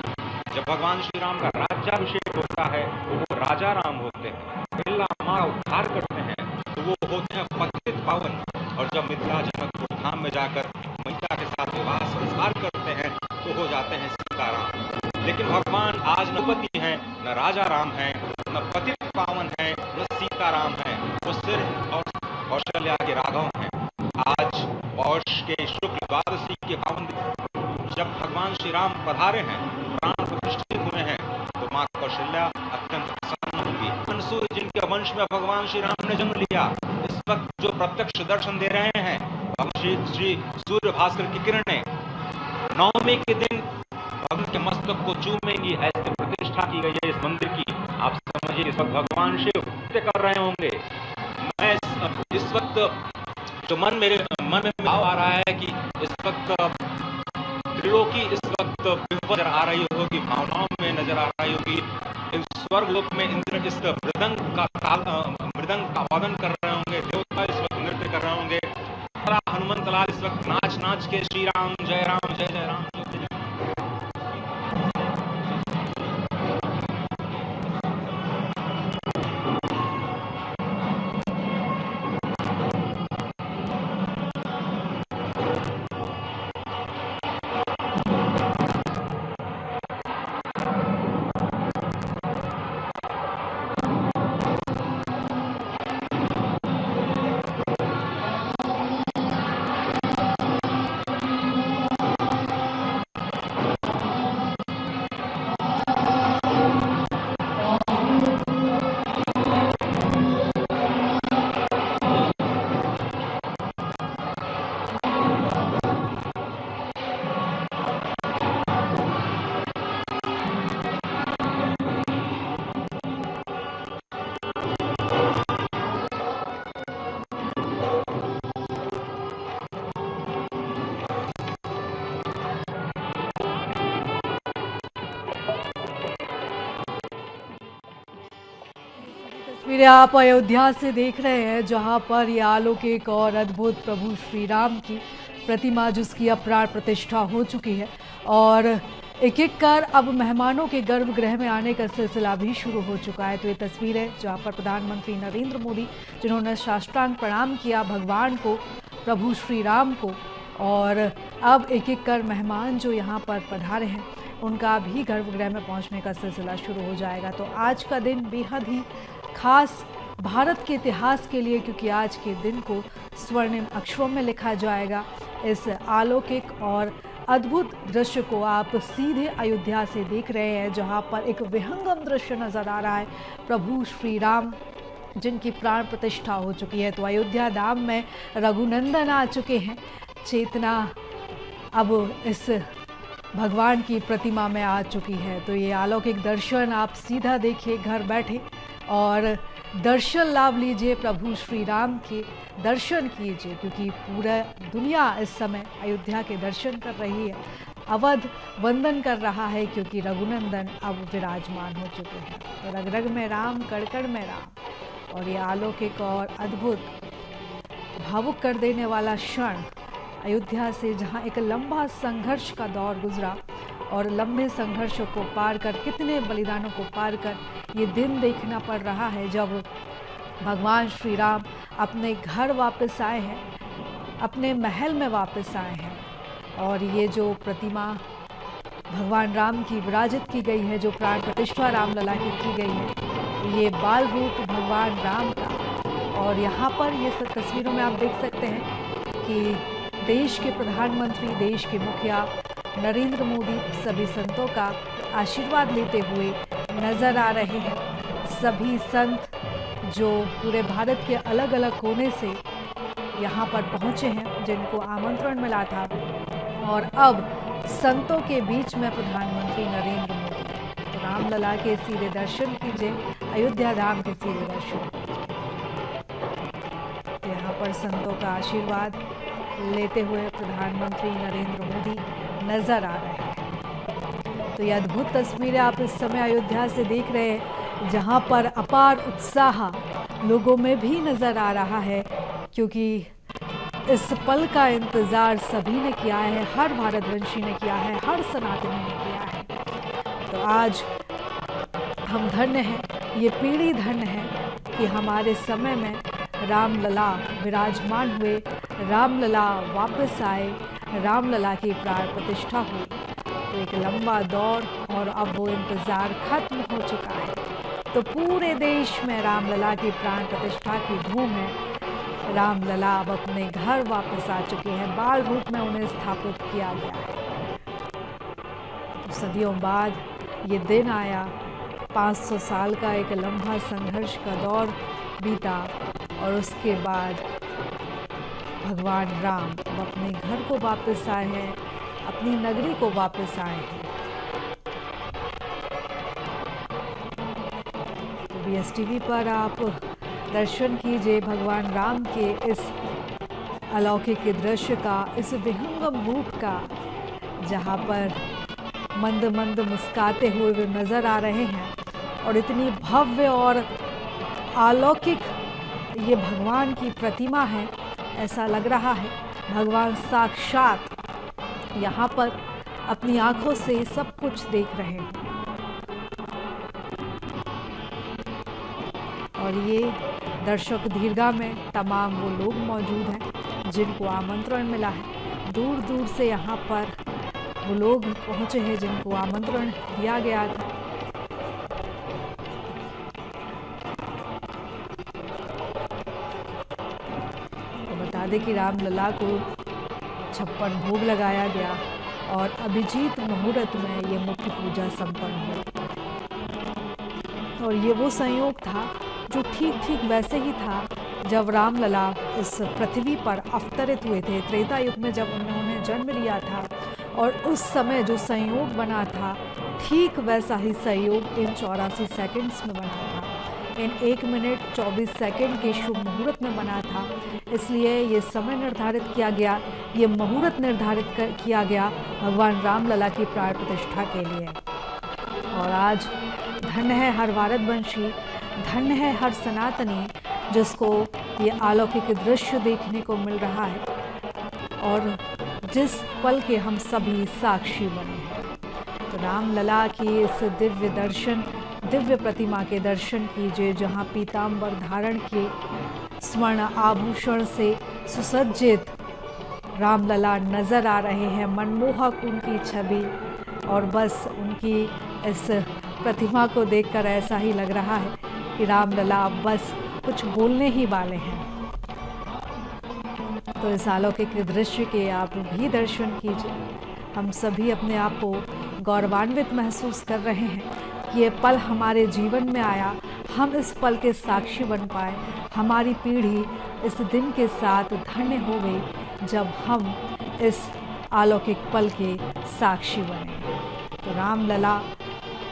B: जब भगवान श्री राम का राज्याभिषेक होता है तो वो राजा राम होते हैं, अहिल्या माँ उद्धार करते हैं तो वो होते हैं हैं सीताराम। लेकिन भगवान आज न पति हैं, न राजा राम हैं, न पतित पावन हैं, न सीताराम हैं, वो सिर्फ और कौशल्या के राघव हैं। आज पौष के शुक्ल द्वादशी के पावन जब भगवान श्री राम पधारे हैं, प्राण प्रतिष्ठित हुए हैं, तो माँ कौशल्या अत्यंत प्रसन्न होंगी। अनसूय जिनके वंश में भगवान श्री राम ने जन्म लिया, इस वक्त जो प्रत्यक्ष दर्शन दे रहे हैं, श्री सूर्य भास्कर की किरणें नवमी के दिन भगवान के मस्तक को चूमेंगी। ऐसे प्रतिष्ठा की गई है इस मंदिर की। आप समझिए इस वक्त भगवान शिव नृत्य कर रहे होंगे। मैं इस वक्त जो मन में भाव आ रहा है कि इस वक्त त्रिलोकी इस वक्त नजर आ रही होगी, भावनाओं में नजर आ रही होगी। स्वर्ग लोक में इंद्र इस मृदंग का वादन कर रहे होंगे, देवता इस वक्त नृत्य कर रहे होंगे। हनुमंत लाल इस वक्त नाच के श्री राम जय राम जय जय राम जय जय।
G: तस्वीरें आप अयोध्या से देख रहे हैं, जहां पर ये अलौकिक और अद्भुत प्रभु श्री राम की प्रतिमा जिसकी अब प्राण प्रतिष्ठा हो चुकी है और एक एक कर अब मेहमानों के गर्भगृह में आने का सिलसिला भी शुरू हो चुका है। तो ये तस्वीर है जहाँ पर प्रधानमंत्री नरेंद्र मोदी जिन्होंने साष्टांग प्रणाम किया भगवान को, प्रभु श्री राम को, और अब एक एक कर मेहमान जो यहाँ पर पधारे हैं उनका भी गर्भगृह में पहुँचने का सिलसिला शुरू हो जाएगा। तो आज का दिन बेहद ही खास भारत के इतिहास के लिए, क्योंकि आज के दिन को स्वर्णिम अक्षरों में लिखा जाएगा। इस अलौकिक और अद्भुत दृश्य को आप सीधे अयोध्या से देख रहे हैं, जहां पर एक विहंगम दृश्य नजर आ रहा है, प्रभु श्री राम जिनकी प्राण प्रतिष्ठा हो चुकी है। तो अयोध्या धाम में रघुनंदन आ चुके हैं, चेतना अब इस भगवान की प्रतिमा में आ चुकी है। तो ये अलौकिक दर्शन आप सीधा देखिए घर बैठे और दर्शन लाभ लीजिए, प्रभु श्री राम के दर्शन कीजिए, क्योंकि पूरा दुनिया इस समय अयोध्या के दर्शन कर रही है, अवध वंदन कर रहा है, क्योंकि रघुनंदन अब विराजमान हो चुके हैं। तो रग रग में राम, कड़ कड़ में राम, और ये अलौकिक और अद्भुत भावुक कर देने वाला क्षण अयोध्या से, जहां एक लंबा संघर्ष का दौर गुजरा और लंबे संघर्षों को पार कर, कितने बलिदानों को पार कर ये दिन देखना पड़ रहा है जब भगवान श्री राम अपने घर वापस आए हैं, अपने महल में वापस आए हैं। और ये जो प्रतिमा भगवान राम की विराजित की गई है, जो प्राण प्रतिष्ठा रामलला की गई है, ये बाल रूप भगवान राम का। और यहाँ पर ये सब तस्वीरों में आप देख सकते हैं कि देश के प्रधानमंत्री, देश के मुखिया नरेंद्र मोदी सभी संतों का आशीर्वाद लेते हुए नजर आ रहे हैं। सभी संत जो पूरे भारत के अलग अलग कोने से यहाँ पर पहुँचे हैं, जिनको आमंत्रण मिला था, और अब संतों के बीच में प्रधानमंत्री नरेंद्र मोदी। तो रामलला के सीधे दर्शन कीजिए, अयोध्या धाम के सीधे दर्शन कीजिए। यहाँ पर संतों का आशीर्वाद लेते हुए प्रधानमंत्री नरेंद्र मोदी नजर आ रहे हैं। तो ये अद्भुत तस्वीरें आप इस समय अयोध्या से देख रहे हैं, जहां पर अपार उत्साह लोगों में भी नजर आ रहा है, क्योंकि इस पल का इंतजार सभी ने किया है, हर भारतवंशी ने किया है, हर सनातनी ने किया है। तो आज हम धन्य हैं, ये पीढ़ी धन्य है कि हमारे समय में रामलला विराजमान हुए, रामलला वापस आए, रामलला की प्राण प्रतिष्ठा हुई। तो एक लंबा दौर और अब वो इंतज़ार खत्म हो चुका है। तो पूरे देश में रामलला की प्राण प्रतिष्ठा की धूम है। रामलला अब अपने घर वापस आ चुके हैं, बाल रूप में उन्हें स्थापित किया गया है। तो सदियों बाद ये दिन आया, 500 साल का एक लंबा संघर्ष का दौर बीता और उसके बाद भगवान राम अब अपने घर को वापस आए हैं, अपनी नगरी को वापस आए हैं। तो BSTV पर आप दर्शन कीजिए भगवान राम के इस अलौकिक दृश्य का, इस विहंगम रूप का, जहाँ पर मंद मंद मुस्काते हुए वे नजर आ रहे हैं और इतनी भव्य और अलौकिक ये भगवान की प्रतिमा है। ऐसा लग रहा है भगवान साक्षात यहाँ पर अपनी आंखों से सब कुछ देख रहे हैं। और ये दर्शक दीर्घा में तमाम वो लोग मौजूद हैं जिनको आमंत्रण मिला है। दूर दूर से यहाँ पर वो लोग पहुँचे हैं जिनको आमंत्रण दिया गया था। बता दें कि रामलला को 56 भोग लगाया गया और अभिजीत मुहूर्त में ये मुख्य पूजा संपन्न हुई। और ये वो संयोग था जो ठीक ठीक वैसे ही था जब रामलला इस पृथ्वी पर अवतरित हुए थे, त्रेता युग में जब उन्होंने जन्म लिया था। और उस समय जो संयोग बना था ठीक वैसा ही संयोग इन 84 सेकंड्स में बना था, इन 1 मिनट 24 सेकंड के शुभ मुहूर्त में बना था। इसलिए ये समय निर्धारित किया गया, ये मुहूर्त निर्धारित किया गया भगवान रामलला की प्राण प्रतिष्ठा के लिए। और आज धन्य है हर भारतवंशी, धन्य है हर सनातनी जिसको ये अलौकिक दृश्य देखने को मिल रहा है और जिस पल के हम सभी साक्षी बने हैं। तो रामलला की इस दिव्य प्रतिमा के दर्शन कीजिए जहाँ पीतांबर धारण के स्वर्ण आभूषण से सुसज्जित रामलला नजर आ रहे हैं। मनमोहक उनकी छवि और बस उनकी इस प्रतिमा को देखकर ऐसा ही लग रहा है कि रामलला अब बस कुछ बोलने ही वाले हैं। तो इस अलौकिक दृश्य के आप भी दर्शन कीजिए। हम सभी अपने आप को गौरवान्वित महसूस कर रहे हैं कि ये पल हमारे जीवन में आया, हम इस पल के साक्षी बन पाए। हमारी पीढ़ी इस दिन के साथ धन्य हो गई जब हम इस अलौकिक पल के साक्षी बने। तो रामलला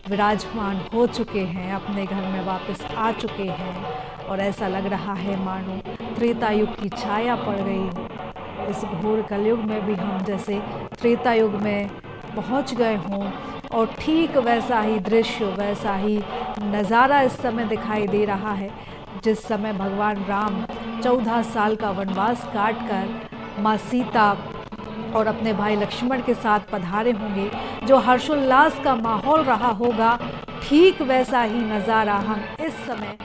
G: विराजमान हो चुके हैं, अपने घर में वापस आ चुके हैं और ऐसा लग रहा है मानो त्रेता युग की छाया पड़ गई हो। इस घोर कलयुग में भी हम जैसे त्रेता युग में पहुंच गए हों और ठीक वैसा ही दृश्य, वैसा ही नज़ारा इस समय दिखाई दे रहा है जिस समय भगवान राम 14 साल का वनवास काटकर माँ सीता और अपने भाई लक्ष्मण के साथ पधारे होंगे। जो हर्षोल्लास का माहौल रहा होगा ठीक वैसा ही नज़ारा हम इस समय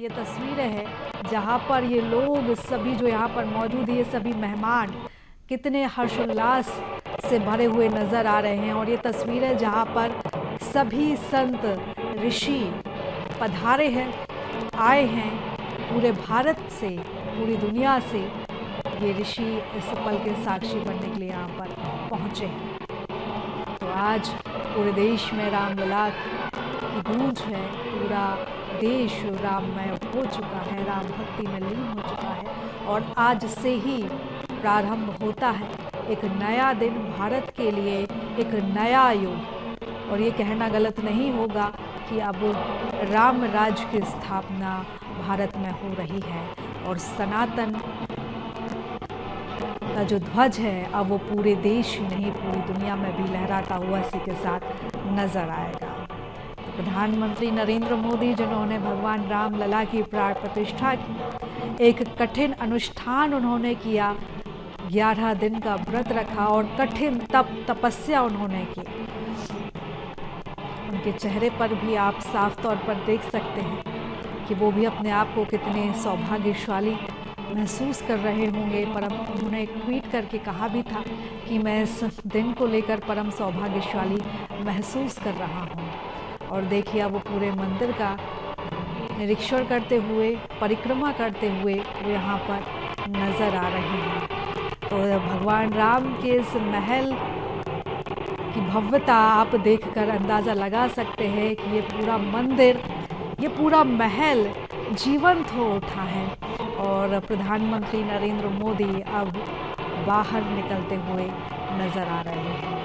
G: ये तस्वीरें हैं जहाँ पर ये लोग सभी जो यहाँ पर मौजूद है, ये सभी मेहमान कितने हर्षोल्लास से भरे हुए नज़र आ रहे हैं। और ये तस्वीरें जहाँ पर सभी संत ऋषि पधारे हैं, आए हैं पूरे भारत से, पूरी दुनिया से ये ऋषि इस पल के साक्षी बनने के लिए यहाँ पर पहुँचे हैं। तो आज पूरे देश में रामलला की गूंज है, पूरा देश राममय हो चुका है, राम भक्ति में लीन हो चुका है। और आज से ही प्रारंभ होता है एक नया दिन भारत के लिए, एक नया युग। और ये कहना गलत नहीं होगा कि अब राम राज्य की स्थापना भारत में हो रही है और सनातन का जो ध्वज है अब वो पूरे देश ही नहीं पूरी दुनिया में भी लहराता हुआ इसी के साथ नजर आएगा। प्रधानमंत्री नरेंद्र मोदी जिन्होंने भगवान रामलला की प्राण प्रतिष्ठा की, एक कठिन अनुष्ठान उन्होंने किया, 11 दिन का व्रत रखा और कठिन तपस्या उन्होंने की। उनके चेहरे पर भी आप साफ तौर पर देख सकते हैं कि वो भी अपने आप को कितने सौभाग्यशाली महसूस कर रहे होंगे। परम उन्होंने एक ट्वीट करके कहा भी था कि मैं इस दिन को लेकर परम सौभाग्यशाली महसूस कर रहा हूँ। और देखिए अब वो पूरे मंदिर का निरीक्षण करते हुए, परिक्रमा करते हुए वो यहाँ पर नज़र आ रहे हैं। तो भगवान राम के इस महल की भव्यता आप देखकर अंदाज़ा लगा सकते हैं कि ये पूरा मंदिर, ये पूरा महल जीवंत हो उठा है। और प्रधानमंत्री नरेंद्र मोदी अब बाहर निकलते हुए नजर आ रहे हैं।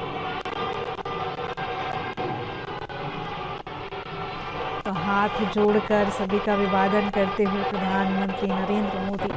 G: तो हाथ जोड़कर सभी का अभिवादन करते हुए प्रधानमंत्री नरेंद्र मोदी